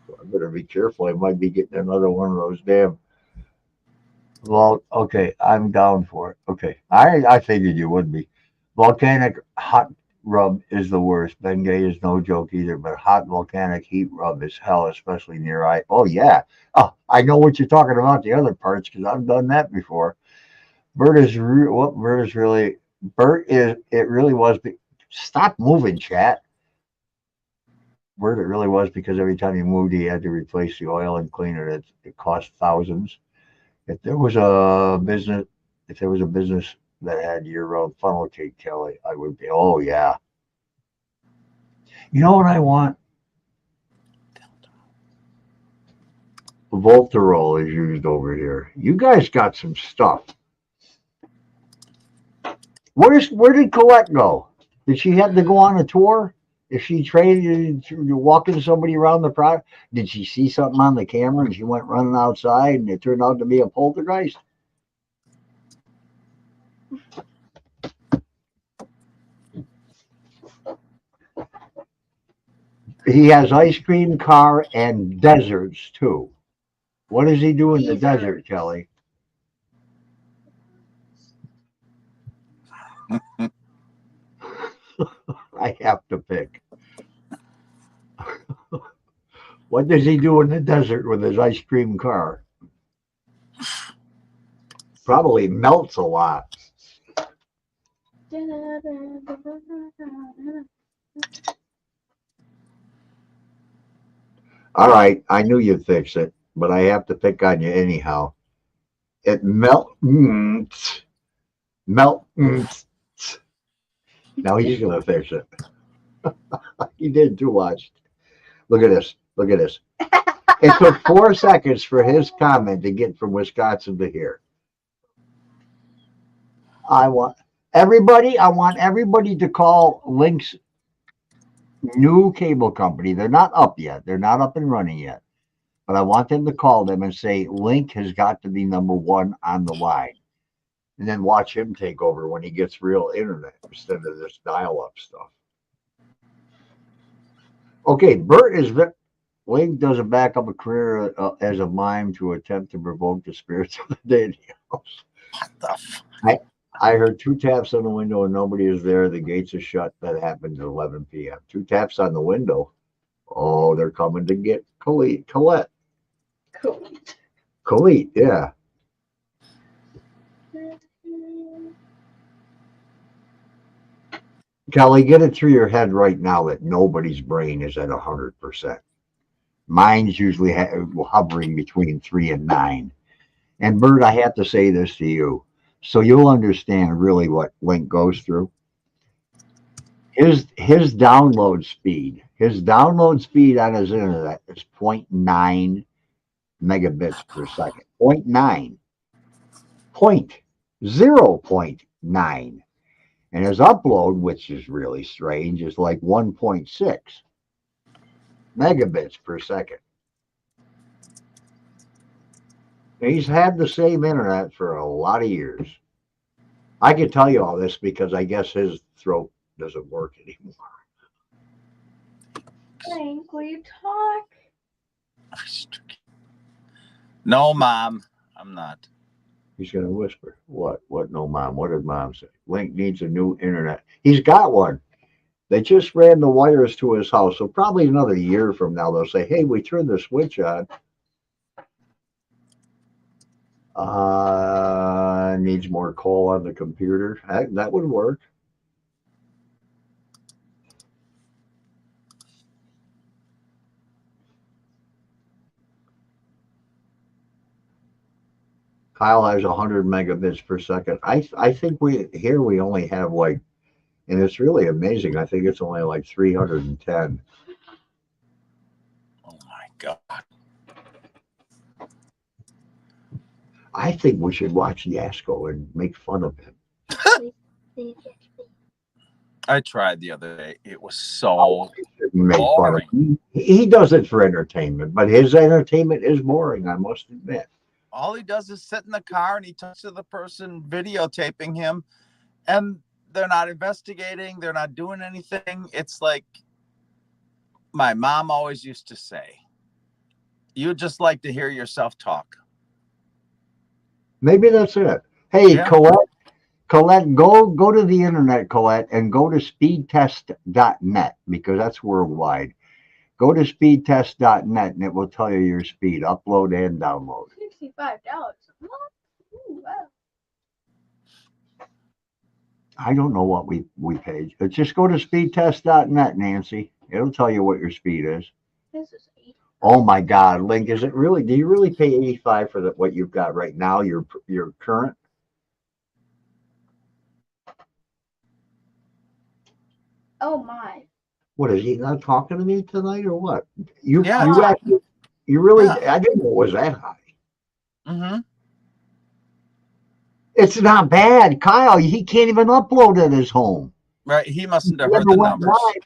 I better be careful. I might be getting another one of those damn. Well, okay, I'm down for it. Okay, I figured you would be. Volcanic hot rub is the worst. Bengay is no joke either, but hot volcanic heat rub is hell, especially near eye. Oh yeah. Oh, I know what you're talking about. The other parts because I've done that before. Bert is what Bert is really. Bert is. It really was. Stop moving, chat. Bert, it really was because every time he moved, he had to replace the oil and clean it. It cost thousands. If there was a business, that had year-round funnel cake, Kelly, I would be. Oh yeah. You know what I want? Voltarol is used over here. You guys got some stuff. Where did Colette go? Did she have to go on a tour? If she traded to walking somebody around the product, did she see something on the camera and she went running outside and it turned out to be a poltergeist? He has ice cream car and deserts too. What does he do in the desert, Kelly? I have to pick. What does he do in the desert with his ice cream car? Probably melts a lot. All right, I knew you'd fix it, but I have to pick on you anyhow. It melts. Now he's gonna fix it. He did too much. Look at this. Look at this. It took 4 seconds for his comment to get from Wisconsin to here. I want everybody to call Link's new cable company. They're not up yet. They're not up and running yet. But I want them to call them and say Link has got to be #1 on the line. And then watch him take over when he gets real internet instead of this dial-up stuff. Okay, Link doesn't back up a career as a mime to attempt to provoke the spirits of the dead house. What the fuck? I heard 2 taps on the window and nobody is there. The gates are shut. That happened at 11 p.m. 2 taps on the window. Oh, they're coming to get Colette. Colette, yeah. Kelly, get it through your head right now that nobody's brain is at 100%. Mine's usually hovering between 3 and 9. And Bert, I have to say this to you, so you'll understand really what Link goes through. His download speed on his internet is 0.9 megabits per second. 0.9. 0.9. And his upload, which is really strange, is like 1.6 megabits per second. He's had the same internet for a lot of years. I can tell you all this because I guess his throat doesn't work anymore. Frank, will you talk? No, Mom, I'm not. He's going to whisper. What? No, Mom. What did Mom say? Link needs a new internet. He's got one. They just ran the wires to his house. So probably another year from now, they'll say, hey, we turned the switch on. Needs more coal on the computer. That would work. Kyle has 100 megabits per second. I think we only have like, and it's really amazing. I think it's only like 310. Oh my God. I think we should watch Yasko and make fun of him. I tried the other day. It was so Make boring. fun of him. He does it for entertainment, but his entertainment is boring, I must admit. all he does is sit in the car and he talks to the person videotaping him, and they're not investigating. They're not doing anything. It's like my mom always used to say, you just like to hear yourself talk. Maybe that's it. Hey, Yeah. Colette, go to the internet, Colette, and go to speedtest.net because that's worldwide. Go to speedtest.net and it will tell you your speed, upload and download. $65. What? Ooh, wow. I don't know what we paid. But just go to speedtest.net, Nancy. It'll tell you what your speed is. This is Oh my God, Link, is it really? Do you really pay 85 for what you've got right now? Your current? Oh my. What is he not talking to me tonight or what? You Yeah. actually, you really? Yeah. I didn't know it was that high. Mm-hmm. It's not bad, Kyle. He can't even upload at his home. Right. He mustn't have He heard never the went numbers. live.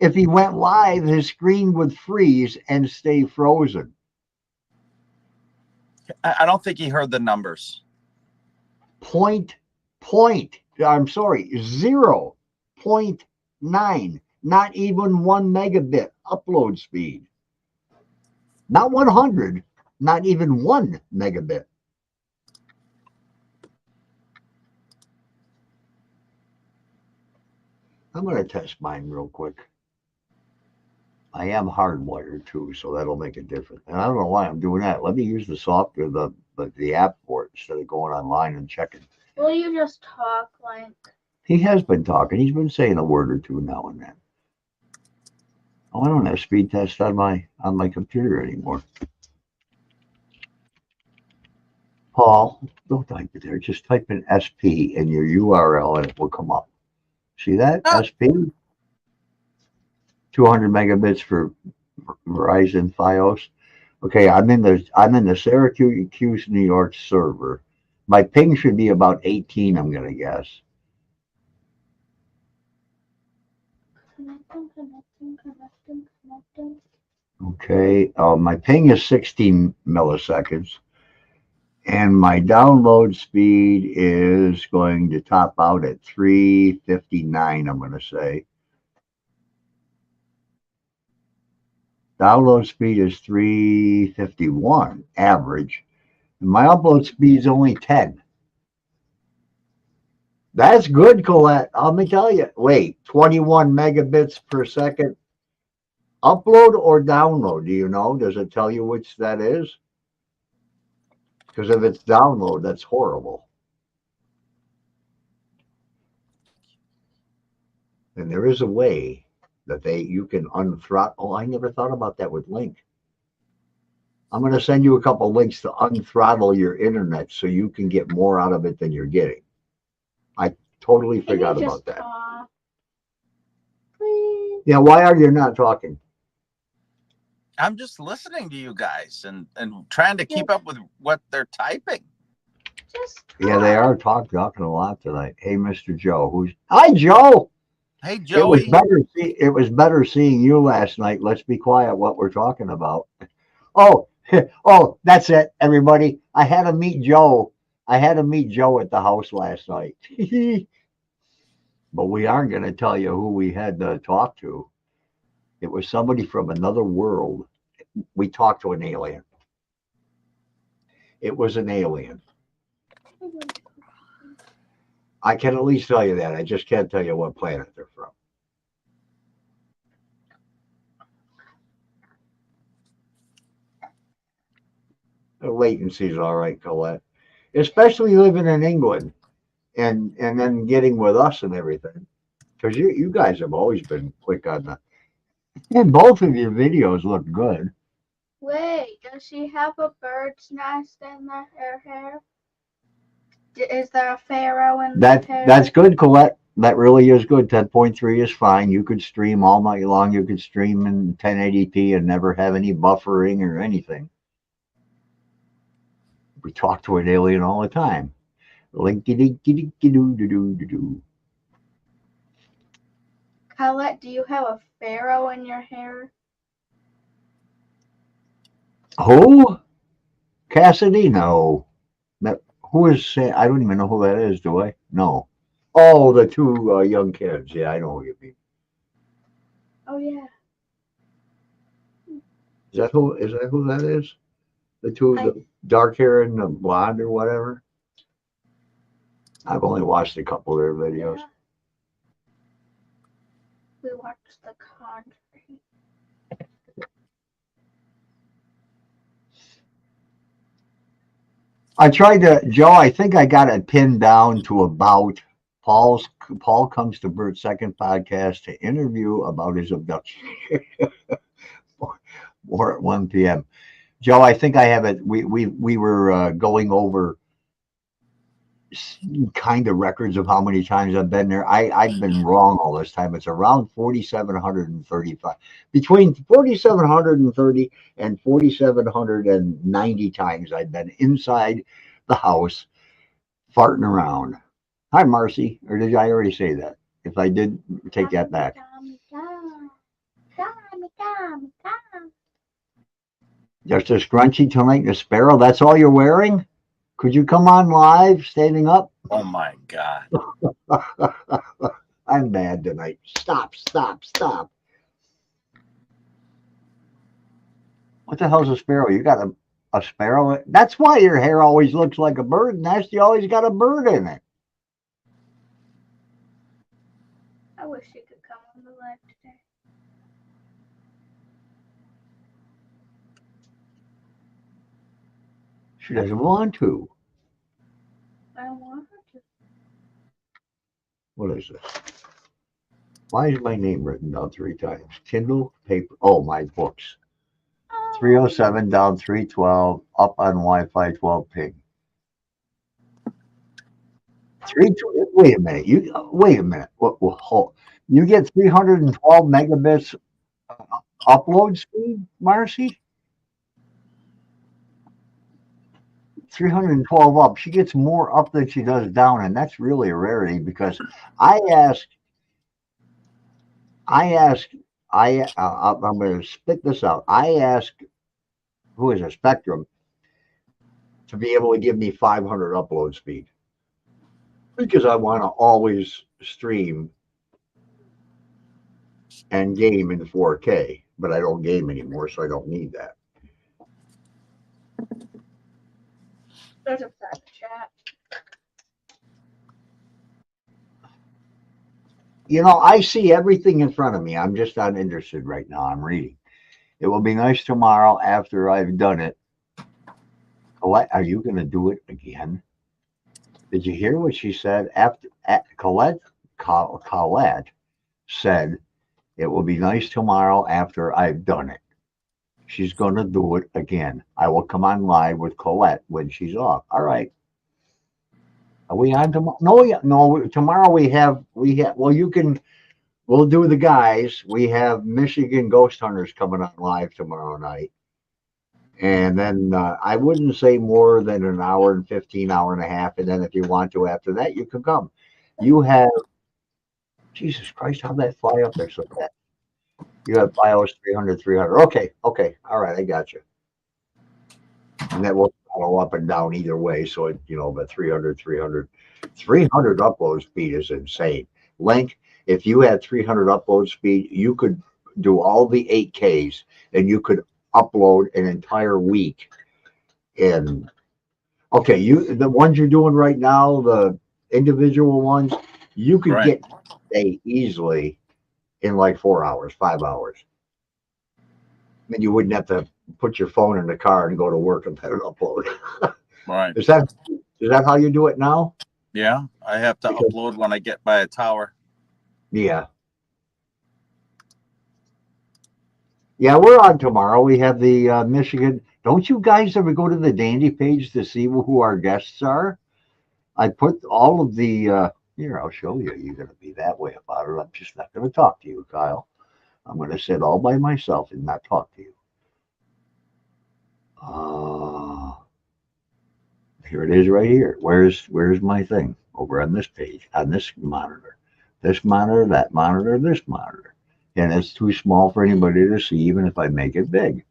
If he went live, his screen would freeze and stay frozen. I don't think he heard the numbers. I'm sorry, 0.9, not even 1 megabit upload speed. Not 100, not even 1 megabit. I'm going to test mine real quick. I am hardwired too, so that'll make a difference. And I don't know why I'm doing that. Let me use the software, the app for it instead of going online and checking. Will you just talk like? He has been talking. He's been saying a word or two now and then. Oh, I don't have speed test on my computer anymore. Paul, don't type it there. Just type in SP in your URL and it will come up. See that? SP? 200 megabits for Verizon Fios. Okay, I'm in the Syracuse, New York server. My ping should be about 18, I'm gonna guess. Connecting. Okay, my ping is 16 milliseconds. And my download speed is going to top out at 359, I'm going to say. Download speed is 351 average. And my upload speed is only 10. That's good, Colette. Let me tell you. Wait, 21 megabits per second. Upload or download? Do you know? Does it tell you which that is? Because if it's download, that's horrible. And there is a way that you can unthrottle. Oh, I never thought about that with Link. I'm going to send you a couple links to unthrottle your internet so you can get more out of it than you're getting. I totally forgot about that. Please. Yeah, why are you not talking? I'm just listening to you guys and trying to keep up with what they're typing. Just talk. Yeah, they are talking a lot tonight. Hey, Mr. Joe. Hi, Joe. Hey, Joey. It was better seeing you last night. Let's be quiet what we're talking about. Oh, that's it, everybody. I had to meet Joe at the house last night. But we aren't going to tell you who we had to talk to. It was somebody from another world. We talked to an alien. It was an alien. I can at least tell you that. I just can't tell you what planet they're from. The latency is all right, Colette. Especially living in England and then getting with us and everything. Because you guys have always been quick on that. And both of your videos look good. Wait, does she have a bird's nest in her hair? Is there a pharaoh in her hair? That's good, Colette. That really is good. 10.3 is fine. You could stream all night long. You could stream in 1080p and never have any buffering or anything. We talk to an alien all the time. Linky-dinky-dinky-doo-doo-doo-doo. Colette, do you have a pharaoh in your hair? Who? Cassidy? No. Who is, I don't even know who that is, do I? No. Oh, the two young kids. Yeah, I know who you mean. Oh yeah. Is that who that is? The two, the dark hair and the blonde or whatever? I've only watched a couple of their videos. Yeah. We watched The Conjuring. I tried to, Joe, I think I got it pinned down to about Paul comes to Bert's second podcast to interview about his abduction. Or at 1 p.m. Joe, I think I have it. We were going over kind of records of how many times I've been there. I've been wrong all this time. It's around 4,735, between 4,730 and 4,790 times I've been inside the house farting around. Hi, Marcy. Or did I already say that? If I did, take that back. Just a scrunchie tonight and a sparrow. That's all you're wearing? Could you come on live standing up? Oh my God. I'm bad tonight. Stop. What the hell's a sparrow? You got a sparrow? That's why your hair always looks like a bird nest. You always got a bird in it. I wish you could come on the live today. She doesn't want to. I don't want her to. What is this? Why is my name written down 3 times? Kindle, paper. Oh, my books. 307 down 312, up on Wi-Fi 12 ping. Wait a minute. Wait a minute. You get 312 megabits upload speed, Marcy? 312 up. She gets more up than she does down, and that's really a rarity because I'm going to spit this out. I asked, who is a Spectrum, to be able to give me 500 upload speed because I want to always stream and game in 4K, but I don't game anymore, so I don't need that. There's a private chat. You know, I see everything in front of me. I'm just not interested right now. I'm reading. It will be nice tomorrow after I've done it. Colette, are you going to do it again? Did you hear what she said? Colette said, it will be nice tomorrow after I've done it. She's going to do it again. I will come on live with Colette when she's off. All right. Are we on tomorrow? No. Tomorrow we'll do the guys. We have Michigan Ghost Hunters coming on live tomorrow night. And then I wouldn't say more than an hour and 15, hour and a half. And then if you want to after that, you can come. You have, Jesus Christ, how'd that fly up there so fast? You have BIOS 300. Okay. All right. I got you. And that will follow up and down either way. So, but 300 upload speed is insane. Link, if you had 300 upload speed, you could do all the 8Ks and you could upload an entire week. And okay, the ones you're doing right now, the individual ones, you could get easily in like 4 hours, 5 hours. And you wouldn't have to put your phone in the car and go to work and then upload. Right. Is that how you do it now? Yeah, I have to upload when I get by a tower. Yeah. Yeah, we're on tomorrow. We have the Michigan. Don't you guys ever go to the Dandy page to see who our guests are? I put all of the here, I'll show you. You're going to be that way about it. I'm just not going to talk to you, Kyle. I'm going to sit all by myself and not talk to you. Here it is right here. Where's my thing? Over on this page, on this monitor. This monitor, that monitor, this monitor. And it's too small for anybody to see, even if I make it big.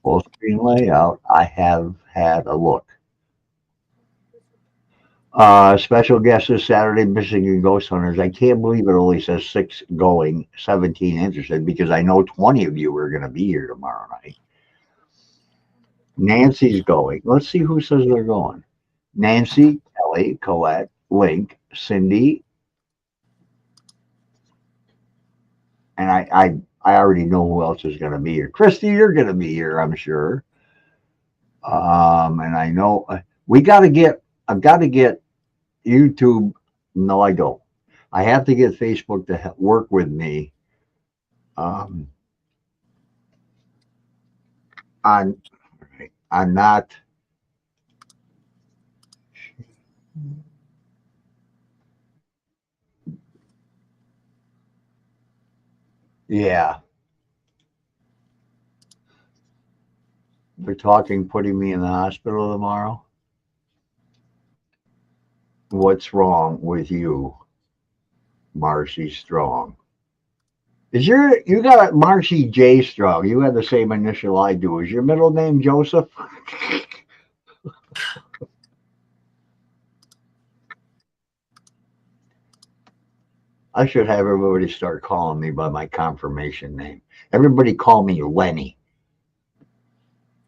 Full screen layout. I have had a look. Special guest this Saturday, Michigan Ghost Hunters. I can't believe it only says 6 going, 17 interested, because I know 20 of you are going to be here tomorrow night. Nancy's going. Let's see who says they're going. Nancy, Kelly, Colette, Link, Cindy, and I already know who else is going to be here. Christy, you're going to be here, I'm sure. And I know I've got to get YouTube. No, I don't. I have to get Facebook to work with me on not. Yeah. They're talking putting me in the hospital tomorrow. What's wrong with you, Marcy Strong? You got Marcy J Strong? You have the same initial I do. Is your middle name Joseph? I should have everybody start calling me by my confirmation name. Everybody call me Lenny.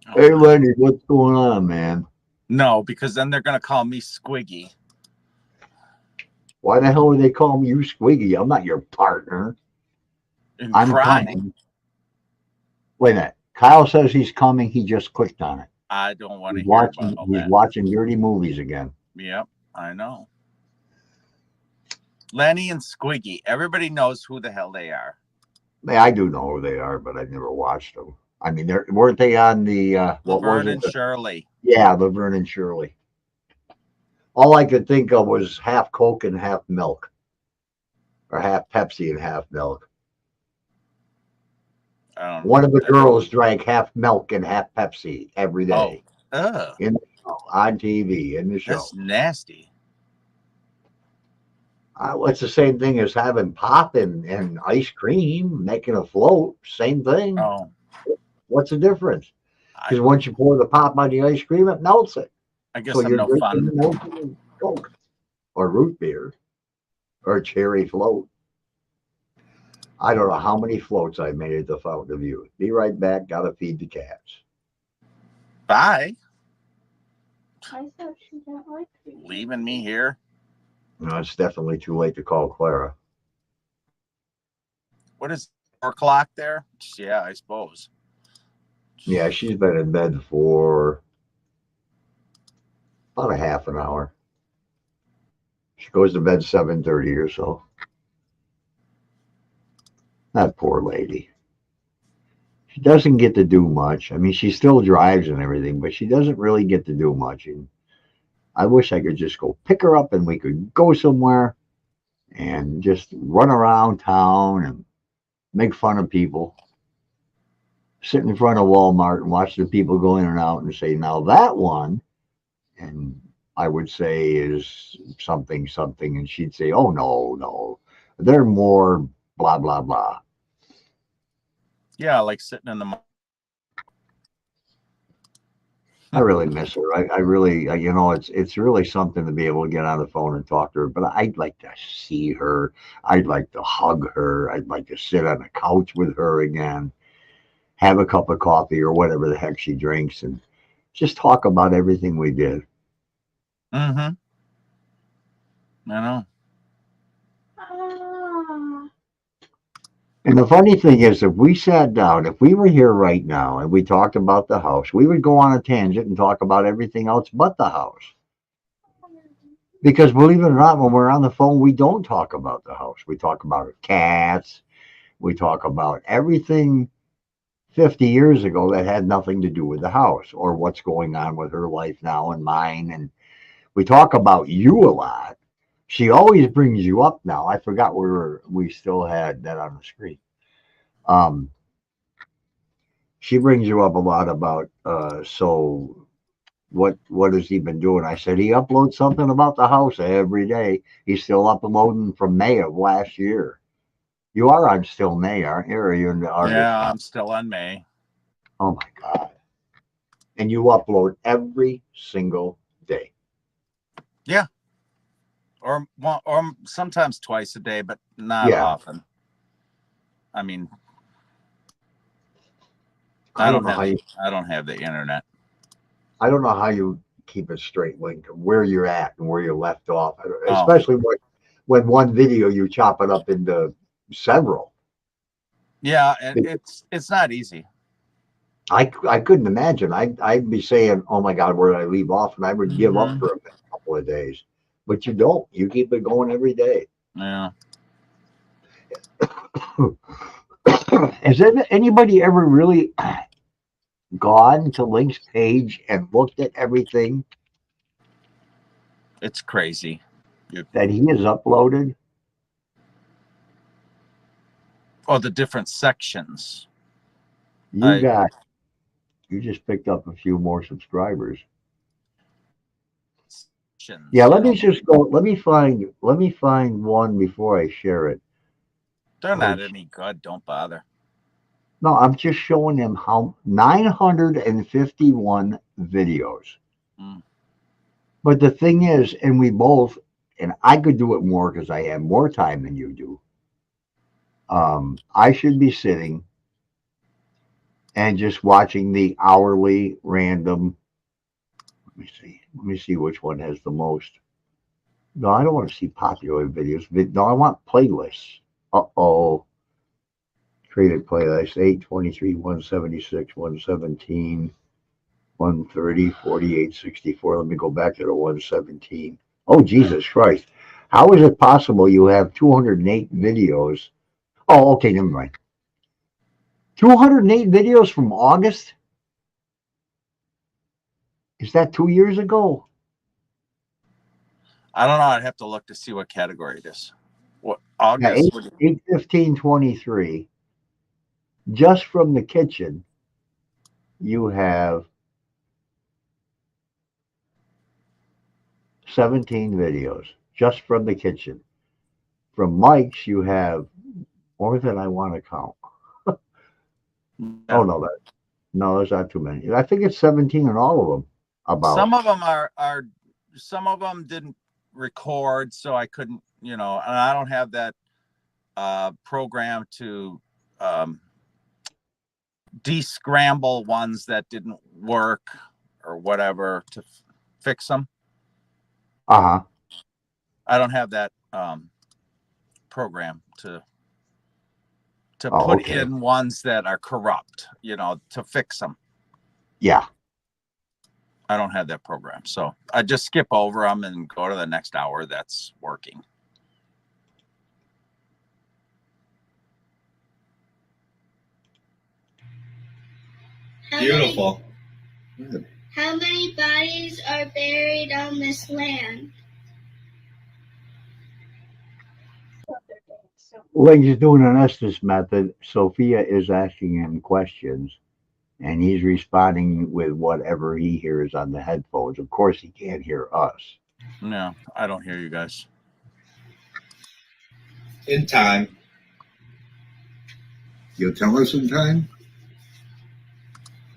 Oh, hey Lenny, what's going on, man? No, because then they're gonna call me Squiggy. Why the hell would they call me you Squiggy? I'm not your partner. I'm coming. Wait a minute. Kyle says he's coming. He just clicked on it. I don't want to hear about all that. He's watching dirty movies again. Yep, I know. Lenny and Squiggy. Everybody knows who the hell they are. I do know who they are, but I've never watched them. I mean, weren't they on the Laverne and Shirley? Yeah, Laverne and Shirley. All I could think of was half Coke and half milk, or half Pepsi and half milk. One of the girls drank half milk and half Pepsi every day. Oh, in the show, on TV in the show. That's nasty. It's the same thing as having pop and ice cream, making a float. Same thing. Oh, what's the difference? Because once you pour the pop on the ice cream, it melts it. I guess I'm no fun. Coke or root beer or cherry float. I don't know how many floats I made at the Fountain of Youth. Be right back. Gotta feed the cats. Bye. I thought she didn't like me. Leaving me here. No, it's definitely too late to call Clara. What is 4 o'clock there? Yeah, I suppose. Yeah, she's been in bed for about a half an hour. She goes to bed 7:30 or so. That poor lady. She doesn't get to do much. I mean, she still drives and everything, but she doesn't really get to do much. And I wish I could just go pick her up and we could go somewhere and just run around town and make fun of people. Sit in front of Walmart and watch the people go in and out and say, now that one, and I would say is something, something. And she'd say, oh, no, they're more blah, blah, blah. Yeah, like sitting in the... I really miss her. I really, you know, it's really something to be able to get on the phone and talk to her. But I'd like to see her. I'd like to hug her. I'd like to sit on the couch with her again, have a cup of coffee or whatever the heck she drinks, and just talk about everything we did. Mm-hmm. I know. And the funny thing is, if we sat down, if we were here right now and we talked about the house, we would go on a tangent and talk about everything else but the house. Because believe it or not, when we're on the phone, we don't talk about the house. We talk about cats. We talk about everything 50 years ago that had nothing to do with the house or what's going on with her life now and mine. And we talk about you a lot. She always brings you up now. I forgot we still had that on the screen. She brings you up a lot about, so what has he been doing? I said, he uploads something about the house every day. He's still uploading from May of last year. You are on still May, aren't you? Or are you in August? Yeah, I'm still on May. Oh my God. And you upload every single day. Yeah. Or sometimes twice a day, but not Yeah. often. I mean, I don't know how I don't have the internet. I don't know how you keep it straight, Lincoln, where you're at and where you left off, Oh. especially when one video you chop it up into several. Yeah, and it's not easy. I couldn't imagine. I'd be saying, "Oh my God, where did I leave off?" And I would give up for a couple of days. But you don't. You keep it going every day. Yeah. Has anybody ever really gone to Link's page and looked at everything It's crazy that he has uploaded? Oh, the different sections. You just picked up a few more subscribers. Sections, Yeah, let me just go. Let me find one before I share it. They're not any good. Don't bother. No, I'm just showing him how 951 videos. But the thing is, and I could do it more because I have more time than you do. I should be sitting and just watching the hourly random. Let me see which one has the most. No, I don't want to see popular videos. No, I want playlists. Uh-oh. Created playlist 823, 176, 117, 130, 48, 64. Let me go back to the 117. Oh, Jesus Christ. How is it possible you have 208 videos? Oh, okay, never mind. 208 videos from August? Is that 2 years ago? I don't know. I'd have to look to see what category it is. What August? Yeah, 8/15/23. Just from the kitchen, you have 17 videos. Just from the kitchen. From Mike's, you have more than I want to count. Oh no, there's not too many. I think it's 17 in all of them. Some of them are some of them didn't record, so I couldn't, and I don't have that program to descramble ones that didn't work or whatever to fix them. Uh-huh. I don't have that program to Oh, put okay. in ones that are corrupt, to fix them. Yeah. I don't have that program. So I just skip over them and go to the next hour that's working. Beautiful. How many bodies are buried on this land? When he's doing an Estes method, Sophia is asking him questions, and he's responding with whatever he hears on the headphones. Of course, he can't hear us. No, I don't hear you guys. In time. You'll tell us in time?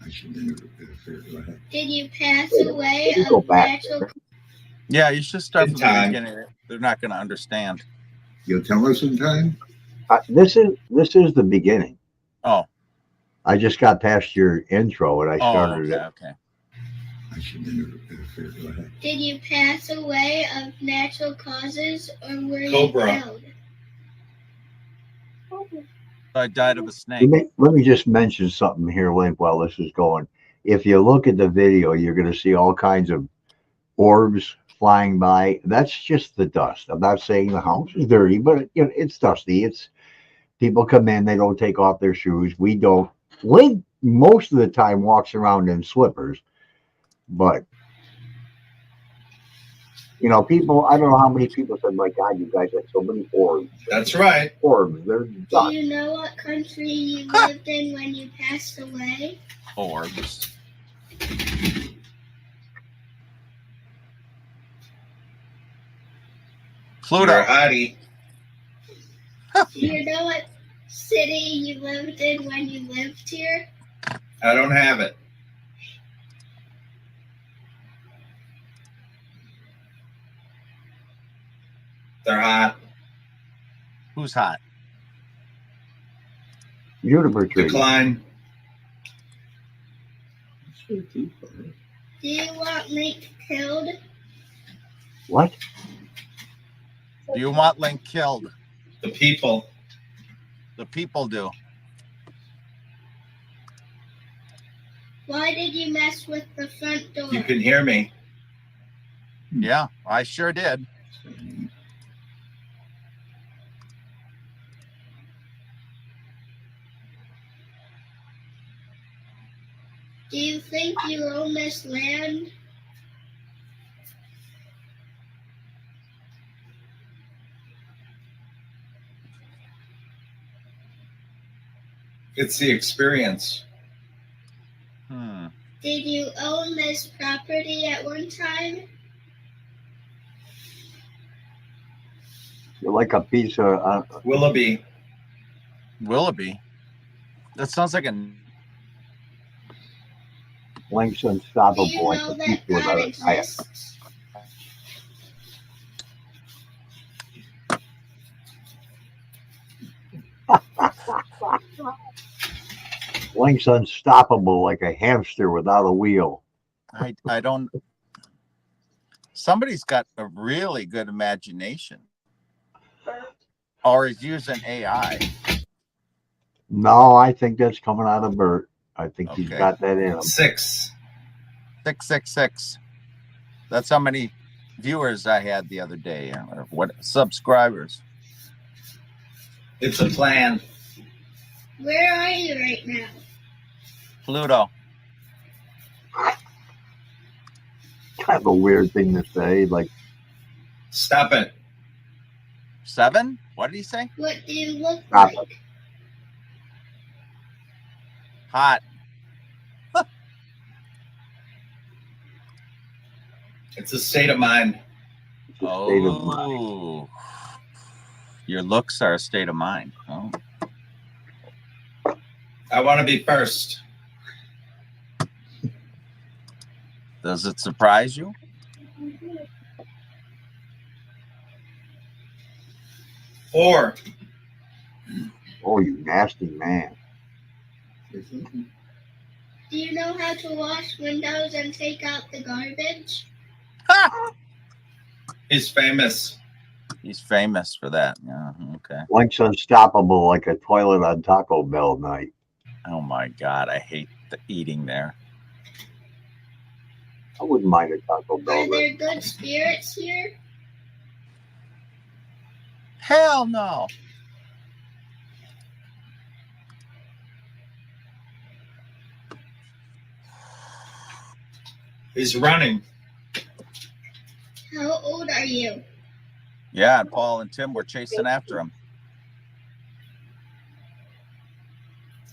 I should interfere. Go ahead. Did you pass away Go of back. natural? Yeah, you should start In from time. the beginning. They're not going to understand. You'll tell us in time? This is the beginning. Oh. I just got past your intro and I started it. Okay. I should interfere. Go ahead. Did you pass away of natural causes or were Cobra. you killed? I died of a snake. Let me just mention something here, Link, while this is going. If you look at the video, you're going to see all kinds of orbs flying by. That's just the dust. I'm not saying the house is dirty, but it's dusty. It's people come in, they don't take off their shoes. We don't. Link most of the time walks around in slippers, but people. I don't know how many people said, "My God, you guys have so many orbs." That's right. Orbs. They're dust. Do you know what country you lived in when you passed away? Orbs. Pluto. You're a hottie. Do you know what city you lived in when you lived here? I don't have it. They're hot. Who's hot? Juniper tree. Decline. Do you want Link killed? What? Do you want Link killed? The people. The people do. Why did you mess with the front door? You can hear me. Yeah, I sure did. Do you think you own this land? It's the experience. Did you own this property at one time? You're like a piece of Willoughby. Willoughby? That sounds like a... Link's Do unstoppable. you Like know a that piece God without a tire. exists? Link's unstoppable like a hamster without a wheel. I don't... Somebody's got a really good imagination. Or is using AI. No, I think that's coming out of Bert. I think he's Okay. got that in him. 666. That's how many viewers I had the other day. Or what subscribers? It's a plan. Where are you right now? Pluto. Kind of a weird thing to say. Like, Stop it. 7? What did he say? What do you look Stop like? Hot. It's a state of mind. it's a state of mind. Oh. Your looks are a state of mind. Oh. I want to be first. Does it surprise you? Four. Oh, you nasty man. Do you know how to wash windows and take out the garbage? Ha! He's famous. He's famous for that. Yeah, okay. Link's unstoppable like a toilet on Taco Bell night. Oh my God, I hate the eating there. I wouldn't mind a Taco Bell Are night. there good spirits here? Hell no. He's running. How old are you? Yeah, and Paul and Tim were chasing after him.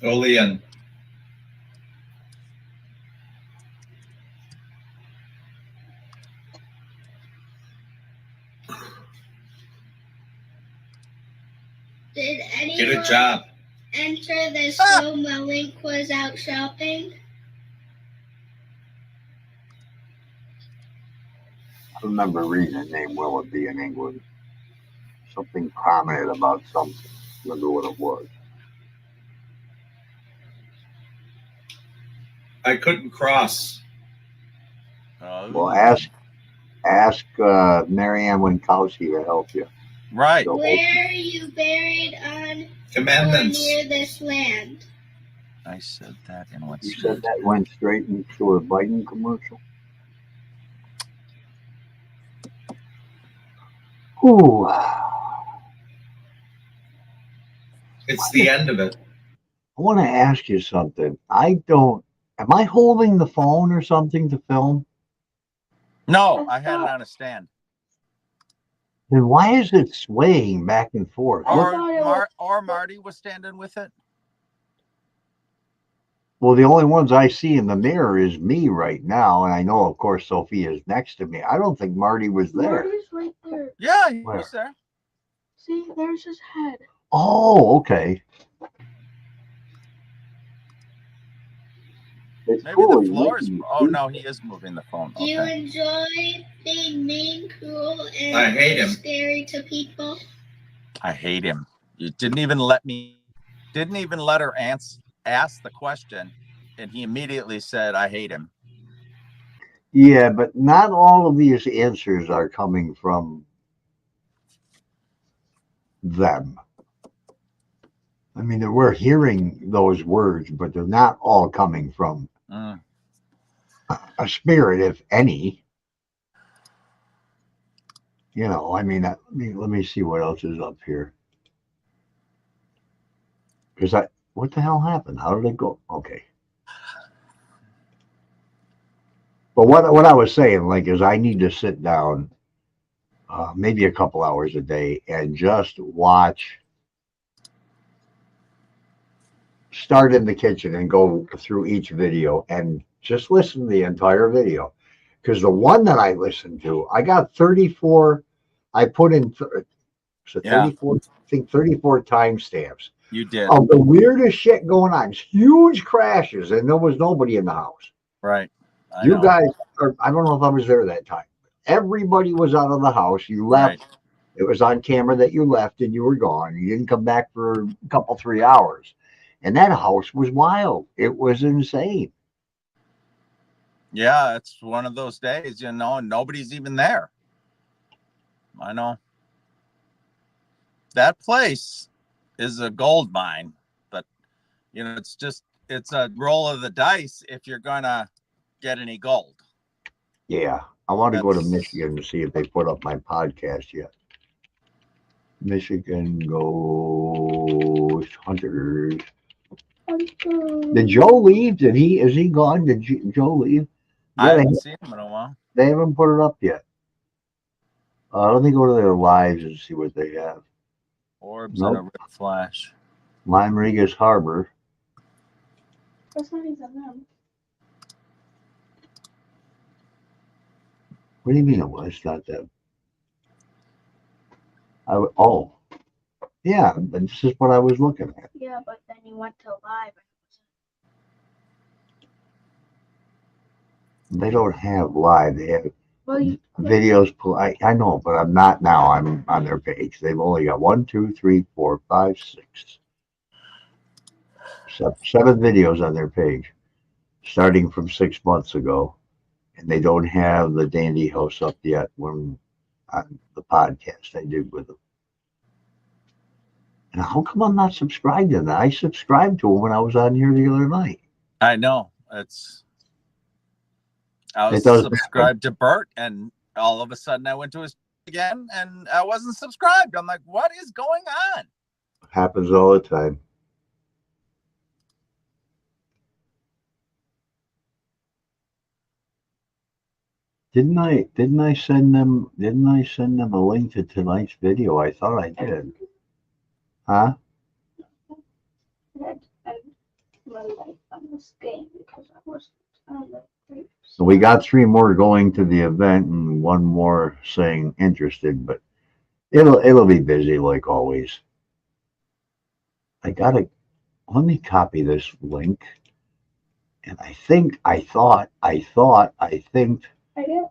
Olean. Did Get anyone a job. enter this room while Link was out shopping? I remember reading the name Willoughby in England. Something prominent about something. I remember what it was. I couldn't cross. Oh. Well, ask Marianne Winkowski to help you. Right. So, Where are you buried on or Commandments. near this land? I said that in what you said that went straight into a Biden commercial. Ooh. It's the end of it. I want to ask you something. Am I holding the phone or something to film? No, I had it on a stand. Then why is it swaying back and forth? Or Marty was standing with it. Well, the only ones I see in the mirror is me right now, and I know, of course, Sophia's next to me. I don't think Marty was there. Marty's right there. Yeah, he Where? was there. See, there's his head. Oh, okay. It's Maybe cool. the He's floor's. making Oh no, he is moving the phone. Do you Okay. enjoy being mean, cruel, and I hate him. scary to people? I hate him. You didn't even let her ask the question, and he immediately said, "I hate him." Yeah, but not all of these answers are coming from them. I mean, we're hearing those words, but they're not all coming from Mm. a spirit, if any. You know, I mean, let me see what else is up here. Because what the hell happened? How did it go? Okay. But what I was saying, like, is I need to sit down maybe a couple hours a day and just watch, start in the kitchen and go through each video and just listen to the entire video. Because the one that I listened to, I got 34, I put in, so Yeah. 34, I think 34 timestamps You did. of the weirdest shit going on. Huge crashes, and there was nobody in the house. Right. I You know. guys, I don't know if I was there that time. Everybody was out of the house. You left. Right. It was on camera that you left and you were gone. You didn't come back for a couple, 3 hours. And that house was wild. It was insane. Yeah, it's one of those days, and nobody's even there. I know. That place is a gold mine, but it's a roll of the dice if you're gonna get any gold. Yeah. I want to go to That's- Michigan to see if they put up my podcast yet. Michigan Ghost Hunters. Did Joe leave? Is he gone? Did Joe leave? I Yeah, haven't seen him in a while. they haven't put it up yet. Let me go to their lives and see what they have. Orbs and a red flash. Lime Regis Harbor. That's not even them. What do you mean it was not them? Yeah, this is what I was looking at. Yeah, but then you went to live. They don't have live. They have Well, you videos. I know, but I'm not now. I'm on their page. They've only got 1, 2, 3, 4, 5, 6, 7 videos on their page, starting from 6 months ago, and they don't have the Dandy House up yet. When on the podcast I did with them. And how come I'm not subscribed to that? I subscribed to them when I was on here the other night. I know. I was It does subscribed to Bert, and all of a sudden I went to his again, and I wasn't subscribed. I'm like, what is going on? Happens all the time. Didn't I send them a link to tonight's video? I thought I did. Huh? had my life on this game because I was on the group. So we got 3 more going to the event and 1 more saying interested, but it'll be busy like always. Let me copy this link. And I think I didn't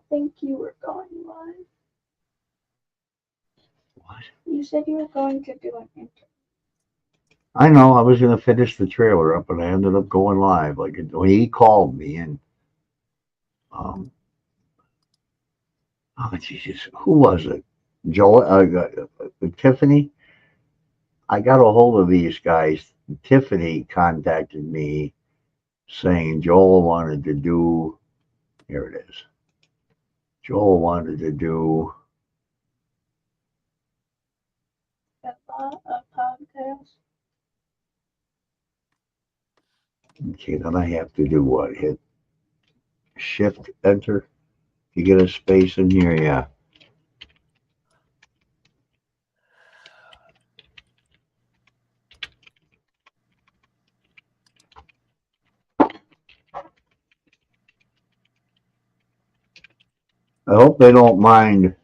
think you were going live. what? You said you were going to do an interview. I know I was gonna finish the trailer up, and I ended up going live. Like he called me, and oh Jesus, who was it? Tiffany. I got a hold of these guys. Tiffany contacted me saying Joel wanted to do. Here it is. Joel wanted to do. A podcast. Okay, then I have to do what? Hit Shift Enter. You get a space in here, yeah. I hope they don't mind.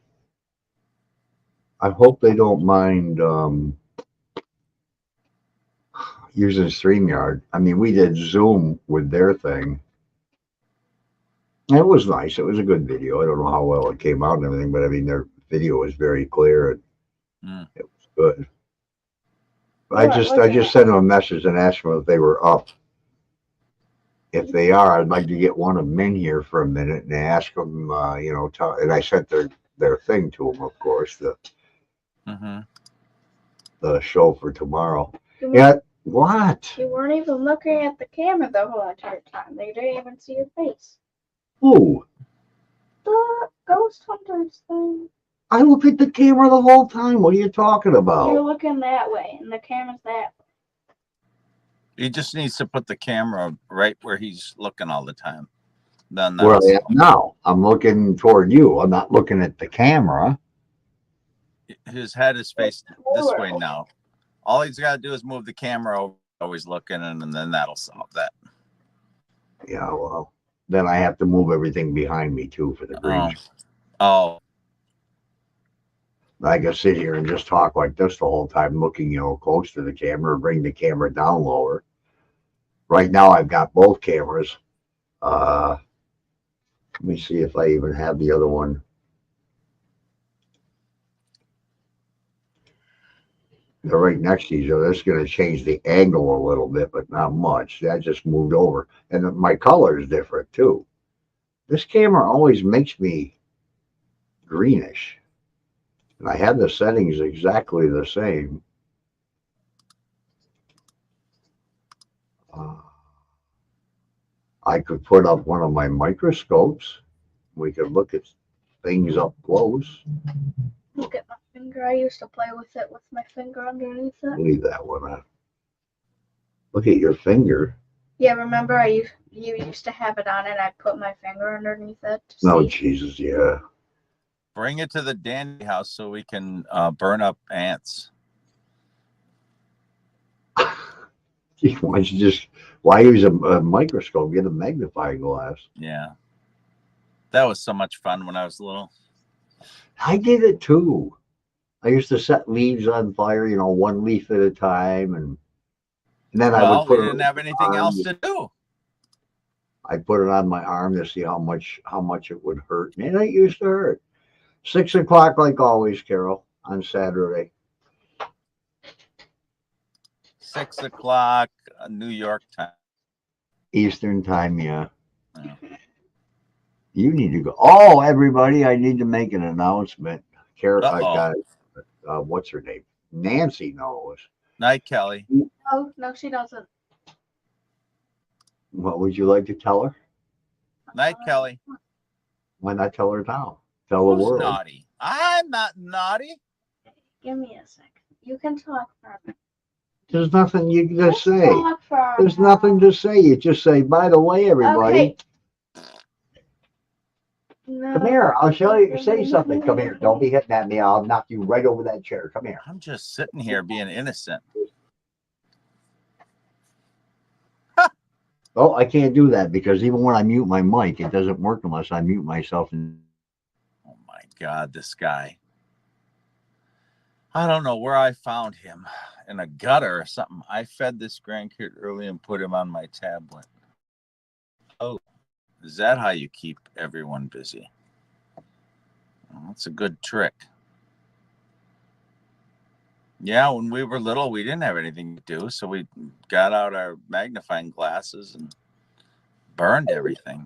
Using StreamYard. I mean, we did Zoom with their thing. It was nice. It was a good video. I don't know how well it came out and everything, but I mean, their video was very clear and it was good. I just sent them a message and asked them if they were up. If they are, I'd like to get one of them in here for a minute and ask them, you know, and I sent their thing to them, of course, the show for tomorrow. Yeah, what? You weren't even looking at the camera the whole entire time. They didn't even see your face. Who? The ghost hunters thing. I look at the camera the whole time. What are you talking about? You're looking that way, and the camera's that way. He just needs to put the camera right where he's looking all the time. Then where I am now. I'm looking toward you. I'm not looking at the camera. His head is faced this way now. All he's got to do is move the camera over, always looking, and then that'll solve that. Yeah, well, then I have to move everything behind me too for the green. Oh. I can sit here and just talk like this the whole time, looking, you know, close to the camera, bring the camera down lower. Right now, I've got both cameras. Let me see if I even have the other one. They're right next to each other. That's going to change the angle a little bit, but not much. That just moved over. And my color is different too. This camera always makes me greenish. And I have the settings exactly the same. I could put up one of my microscopes. We could look at things up close. Look at my finger. I used to play with it with my finger underneath it. Leave that one out. Look at your finger. Yeah, remember you used to have it on and I'd put my finger underneath it. Oh, Jesus, yeah. Bring it to the dandy house so we can burn up ants. Why use a microscope? Get a magnifying glass. Yeah. That was so much fun when I was little. I did it too. I used to set leaves on fire, you know, one leaf at a time. And then I would put we didn't have anything else to do. I put it on my arm to see how much it would hurt. And it used to hurt. 6 o'clock, like always, Carol, on Saturday. 6 o'clock, New York time. Eastern time, yeah. You need to go. Oh, everybody, I need to make an announcement. Carol, I got, what's her name? Nancy knows. Night, Kelly. Oh, no, she doesn't. What would you like to tell her? Night, Kelly. Why not tell her now? Tell the world. Naughty? I'm not naughty. Give me a second. You can talk for a minute. There's nothing you can just say. There's There's nothing to say. You just say, by the way, everybody. Okay. No. Come here. I'll show you. Say something. Come here. Don't be hitting at me. I'll knock you right over that chair. Come here. I'm just sitting here being innocent. Oh, I can't do that because even when I mute my mic, it doesn't work unless I mute myself. Oh my God, this guy. I don't know where I found him, in a gutter or something. I fed this grandkid early and put him on my tablet. Oh, is that how you keep everyone busy? Well, that's a good trick. Yeah, when we were little, we didn't have anything to do, so we got out our magnifying glasses and burned everything.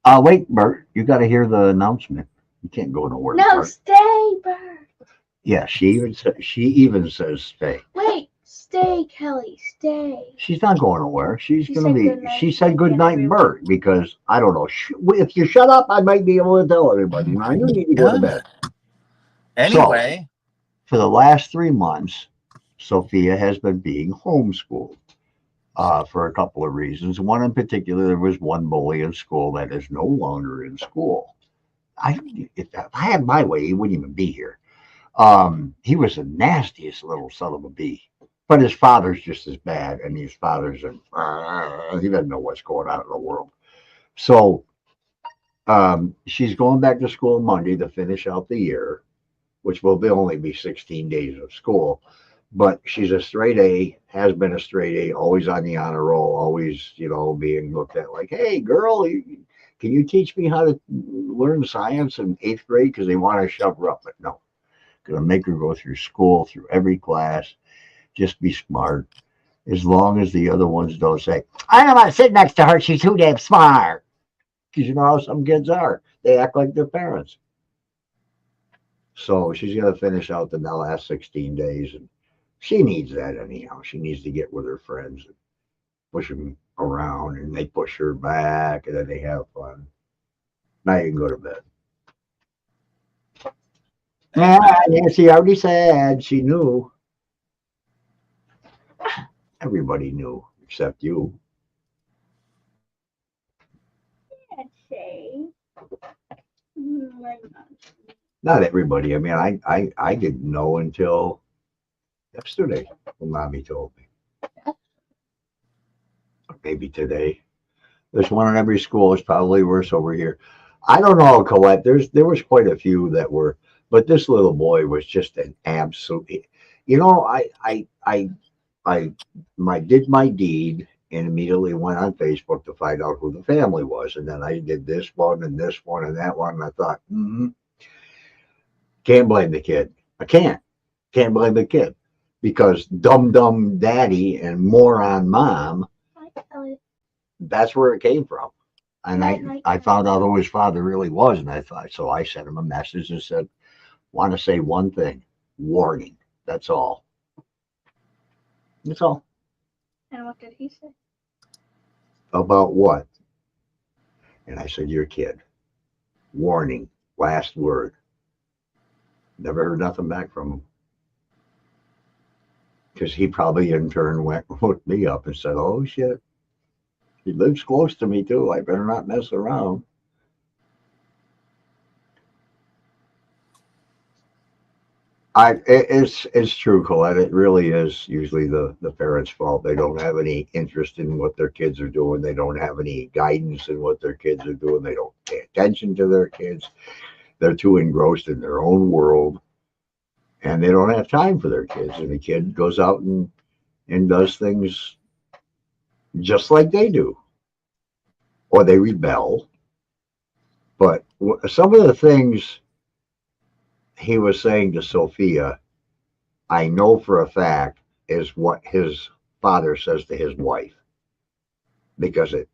Wait, Bert, you got to hear the announcement. You can't go nowhere. No, Bert. stay, Bert. Yeah, she even says stay. Wait, stay, Kelly, stay. She's not going nowhere. She's going to be. Good night. She said good night, Bert, because I don't know. If you shut up, I might be able to tell everybody. Now you need to go to bed. Anyway. So, for the last 3 months, Sophia has been being homeschooled for a couple of reasons. One in particular, there was one bully in school that is no longer in school. If I had my way, he wouldn't even be here. He was the nastiest little son of a bee. But his father's just as bad, and his father's he doesn't know what's going on in the world. So she's going back to school Monday to finish out the year, which will only be 16 days of school. but she's a straight A, has been a straight A, always on the honor roll, always, being looked at like, hey, girl, can you teach me how to learn science in 8th grade? Because they want to shove her up. But no, going to make her go through school, through every class, just be smart. As long as the other ones don't say, I don't want to sit next to her. She's too damn smart. Because you know how some kids are. They act like their parents. So she's going to finish out the last 16 days. And she needs that anyhow. She needs to get with her friends and push them around. And they push her back. And then they have fun. Now you can go to bed. Yeah, Nancy already said she knew. Everybody knew except you. I'd say. Not everybody. I mean, I didn't know until yesterday when Mommy told me. Or maybe today. There's one in every school. It's probably worse over here. I don't know, Colette. There was quite a few that were, but this little boy was just an absolute. I did my deed and immediately went on Facebook to find out who the family was, and then I did this one and that one, and I thought, can't blame the kid. I can't blame the kid because dumb daddy and moron mom. That's where it came from. And I found out who his father really was. And I sent him a message and said, want to say one thing, warning. That's all. That's all. And what did he say? About what? And I said, your kid. Warning. Last word. Never heard nothing back from him. Because he probably in turn looked me up and said, oh shit. He lives close to me too. I better not mess around. It's true, Colette. It really is usually the parents' fault. They don't have any interest in what their kids are doing. They don't have any guidance in what their kids are doing. They don't pay attention to their kids. They're too engrossed in their own world, and they don't have time for their kids. And the kid goes out and does things just like they do. Or they rebel. But some of the things he was saying to Sophia, I know for a fact is what his father says to his wife, because it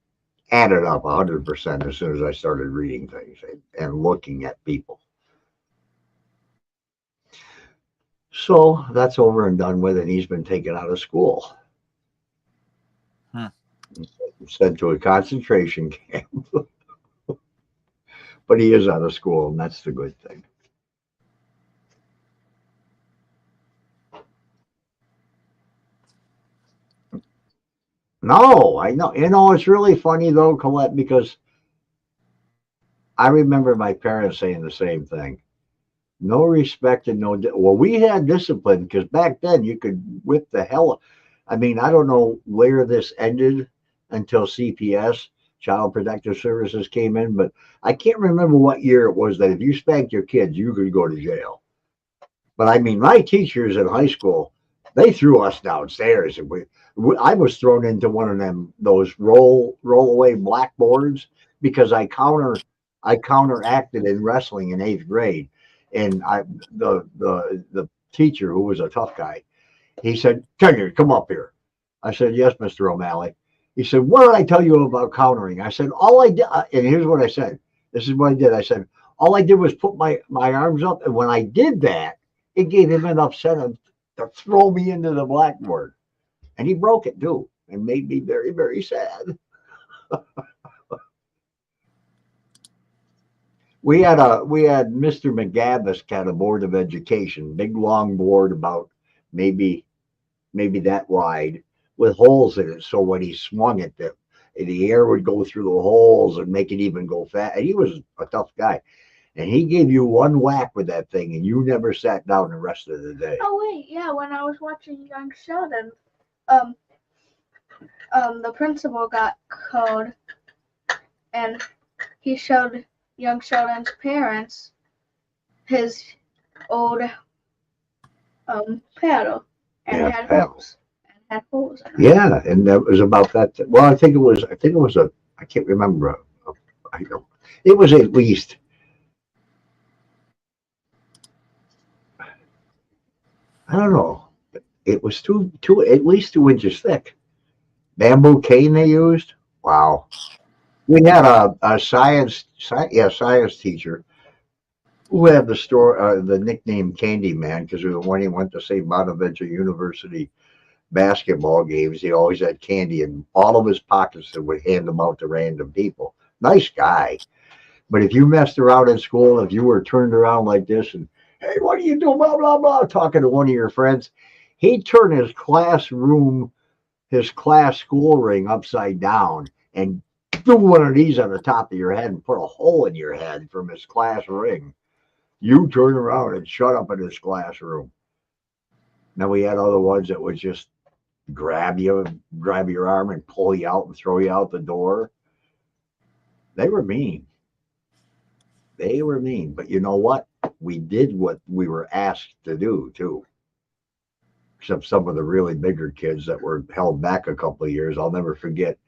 added up 100% as soon as I started reading things and looking at people. So that's over and done with, and he's been taken out of school. Sent to a concentration camp. But he is out of school, and that's the good thing. No, I know. It's really funny though, Colette, because I remember my parents saying the same thing. No respect and well, we had discipline because back then you could whip the hell. I mean, I don't know where this ended until CPS, Child Protective Services, came in, but I can't remember what year it was that if you spanked your kids, you could go to jail. But I mean, my teachers in high school, they threw us downstairs, and I was thrown into one of those roll away blackboards because I counteracted in wrestling in 8th grade, and the teacher, who was a tough guy, he said, "Tenure, come up here." I said, "Yes, Mr. O'Malley." He said, "What did I tell you about countering?" I said, "All I did," and here's what I said. This is what I did. I said, "All I did was put my arms up, and when I did that, it gave him enough sense to throw me into the blackboard." And he broke it too, and made me very, very sad. We had Mr. McGavis had a board of education, big long board about maybe that wide, with holes in it. So when he swung it, the air would go through the holes and make it even go fast. And he was a tough guy. And he gave you one whack with that thing, and you never sat down the rest of the day. Oh wait, yeah, when I was watching Young Sheldon, the principal got called, and he showed Young Sheldon's parents his old paddle. and Yeah, had pals. holes. And had holes in it. Yeah, and that was about that. Well, I think it was. I think it was a. I can't remember. I don't. It was at least. I don't know. It was at least 2 inches thick. Bamboo cane they used. Wow. We had a science teacher who had the nickname Candy Man because when he went to St. Bonaventure University basketball games, he always had candy in all of his pockets and would hand them out to random people. Nice guy. But if you messed around in school, if you were turned around like this and, hey, what are you doing? Blah, blah, blah, talking to one of your friends, he'd turn his class school ring upside down and do one of these on the top of your head and put a hole in your head from his class ring. You turn around and shut up in his classroom. Now we had other ones that would just grab your arm and pull you out and throw you out the door. They were mean. They were mean. But you know what? We did what we were asked to do too. Except some of the really bigger kids that were held back a couple of years. I'll never forget.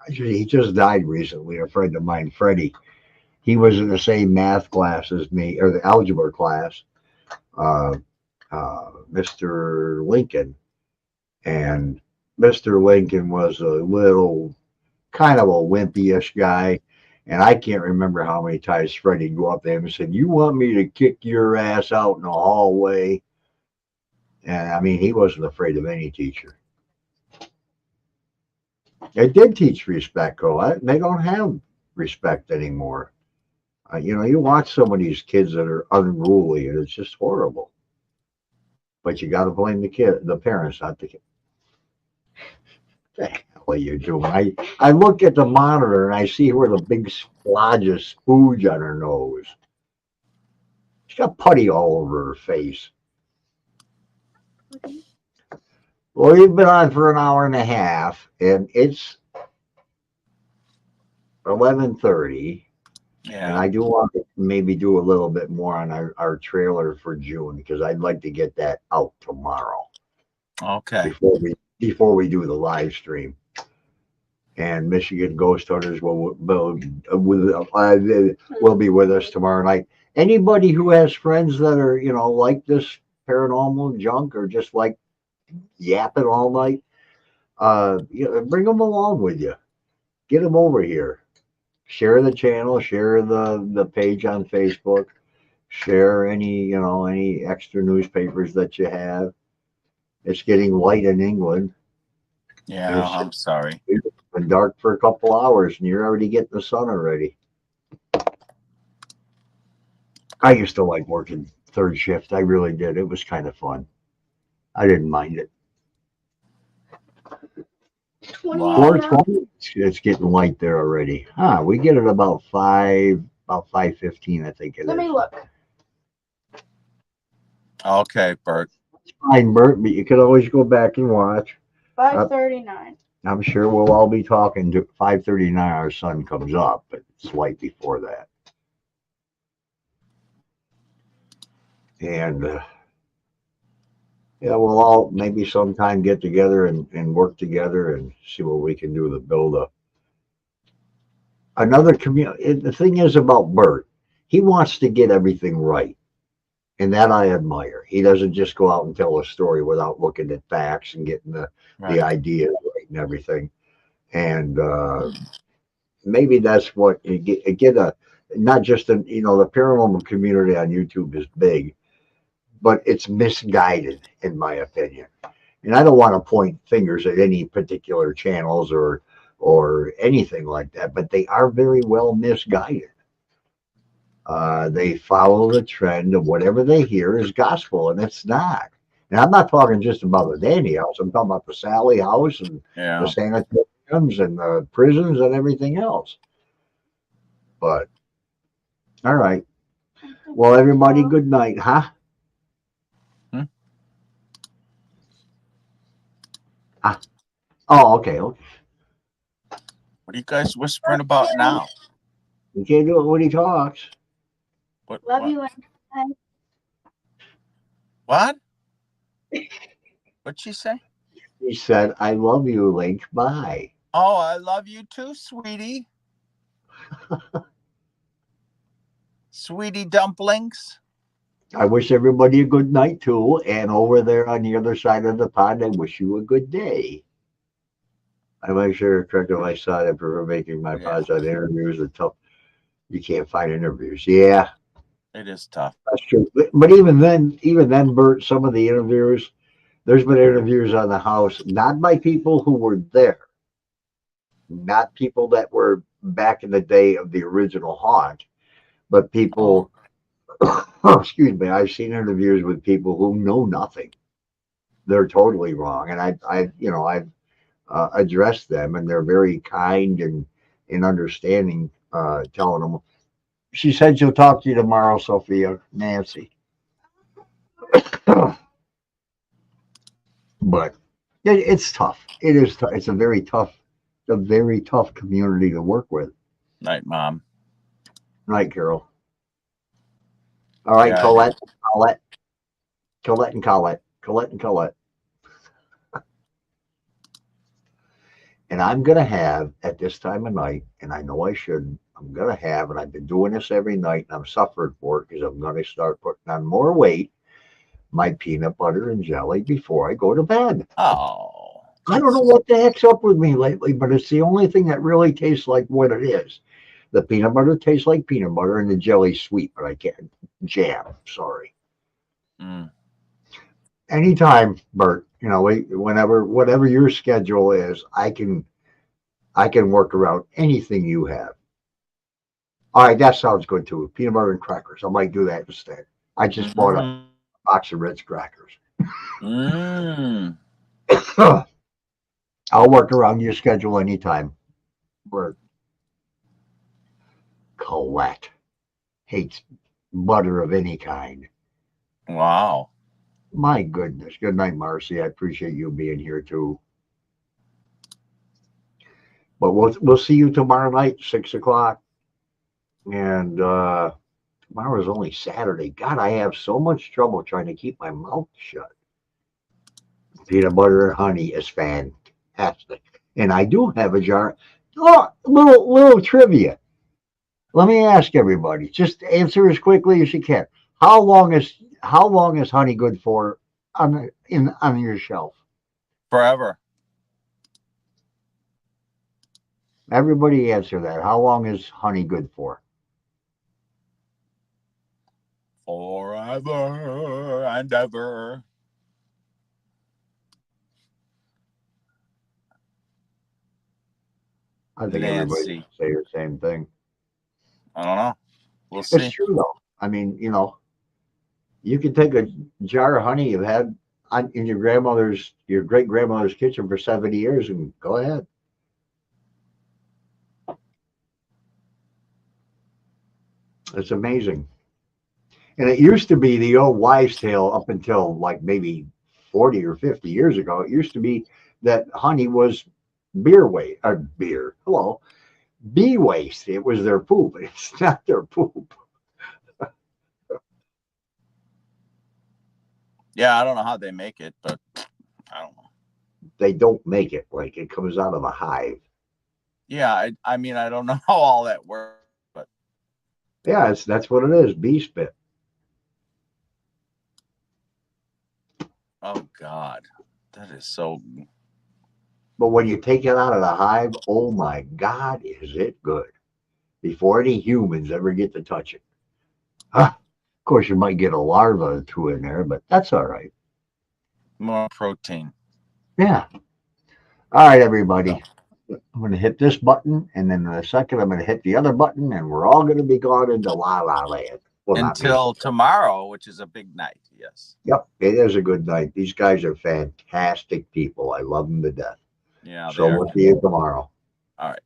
He just died recently. A friend of mine, Freddie. He was in the same math class as me, or the algebra class. Mr. Lincoln. And Mr. Lincoln was a little kind of a wimpy-ish guy. And I can't remember how many times Freddie go up to him and said, "You want me to kick your ass out in the hallway?" And I mean, he wasn't afraid of any teacher. It did teach respect, though. They don't have respect anymore. You watch some of these kids that are unruly, and it's just horrible. But you got to blame the parents, not the kid. What the hell are you doing? I look at the monitor and I see her with a big splodge of spooge on her nose. She's got putty all over her face. Well, we've been on for an hour and a half, and it's 11:30. Yeah. And I do want to maybe do a little bit more on our trailer for June because I'd like to get that out tomorrow. Okay. Before we do the live stream. And Michigan Ghost Hunters will be with us tomorrow night. Anybody who has friends that are, like this paranormal junk or just like yapping all night, bring them along with you. Get them over here. Share the channel, share the page on Facebook, share any extra newspapers that you have. It's getting light in England. Yeah, I'm sorry. It's been dark for a couple hours and you're already getting the sun already. I used to like working third shift. I really did. It was kind of fun. I didn't mind it. Wow. 4:20. It's getting light there already. We get it about 5:15, I think it is. Let me look. Okay, Bert. It's fine, Bert, but you could always go back and watch. 5:39. I'm sure we'll all be talking to 5:39. Our sun comes up, but it's light before that. And we'll all maybe sometime get together and work together and see what we can do to build another community. The thing is about Bert, he wants to get everything right. And that I admire. He doesn't just go out and tell a story without looking at facts and getting the ideas right and everything. And maybe that's what you get not just the paranormal community on YouTube is big, but it's misguided in my opinion. And I don't want to point fingers at any particular channels or anything like that, but they are very well misguided. They follow the trend of whatever they hear is gospel, and it's not. And I'm not talking just about the Dandy House. I'm talking about the Sally House and the sanatoriums and the prisons and everything else. But, all right. Well, everybody, good night, huh? Oh, okay. What are you guys whispering about now? You can't do it when he talks. Love you. What? What'd she say? She said, "I love you, Link. Bye." Oh, I love you too, sweetie. Sweetie dumplings. I wish everybody a good night too. And over there on the other side of the pond, I wish you a good day. I make sure correct I saw that for making my Yeah. pause on interviews until you can't find interviews. Yeah, It is tough. that's true. But even then, Bert, some of the interviews, there's been interviews on the house, not by people who were there, not people that were back in the day of the original haunt, but people. Excuse me. I've seen interviews with people who know nothing. They're totally wrong, and I've addressed them, and they're very kind and understanding. Telling them, she said she'll talk to you tomorrow, Sophia, Nancy. But it's tough. It is. It's a very tough community to work with. Night, Mom. Right, Carol. All right, Yeah, Colette, and Colette. And I'm going to have at this time of night, and I know I shouldn't, I'm going to have, and I've been doing this every night, and I'm suffering for it because I'm going to start putting on more weight, my peanut butter and jelly before I go to bed. Oh. I don't know what the heck's up with me lately, but it's the only thing that really tastes like what it is. The peanut butter tastes like peanut butter, and the jelly's sweet, but I can't jam. Sorry. Anytime, Bert. Whenever, whatever your schedule is, I can work around anything you have. All right, that sounds good too. Peanut butter and crackers. I might do that instead. I just bought a box of Ritz crackers. I'll work around your schedule anytime. Bert. Colette hates butter of any kind. Wow. My goodness. Good night, Marcy. I appreciate you being here too. But we'll see you tomorrow night, 6:00. And tomorrow is only Saturday. God, I have so much trouble trying to keep my mouth shut. Peanut butter and honey is fantastic. And I do have a jar. Oh, little trivia. Let me ask everybody. Just answer as quickly as you can. How long is honey good for on your shelf? Forever. Everybody answer that. How long is honey good for? Forever and ever. I think everybody Nancy. say the same thing. I don't know. We'll see. It's true though. I mean, you could take a jar of honey you've had in your great grandmother's kitchen for 70 years and go ahead. It's amazing. And it used to be the old wives' tale up until like maybe 40 or 50 years ago. It used to be that honey was beer waste, or beer. Hello. Bee waste. It was their poop. It's not their poop. Yeah, I don't know how they make it, but I don't know. They don't make it like it comes out of a hive. Yeah, I mean, I don't know how all that works, but yeah, that's what it is. Bee spit. oh God, that is so. But when you take it out of the hive, oh my God, is it good? Before any humans ever get to touch it. Of course, you might get a larva or two in there, but that's all right. More protein. Yeah. All right, everybody. I'm going to hit this button, and then in a second, I'm going to hit the other button, and we're all going to be gone into La La Land. Well, until tomorrow, which is a big night. Yes. Yep, it is a good night. These guys are fantastic people. I love them to death. Yeah. So we'll see you tomorrow. All right.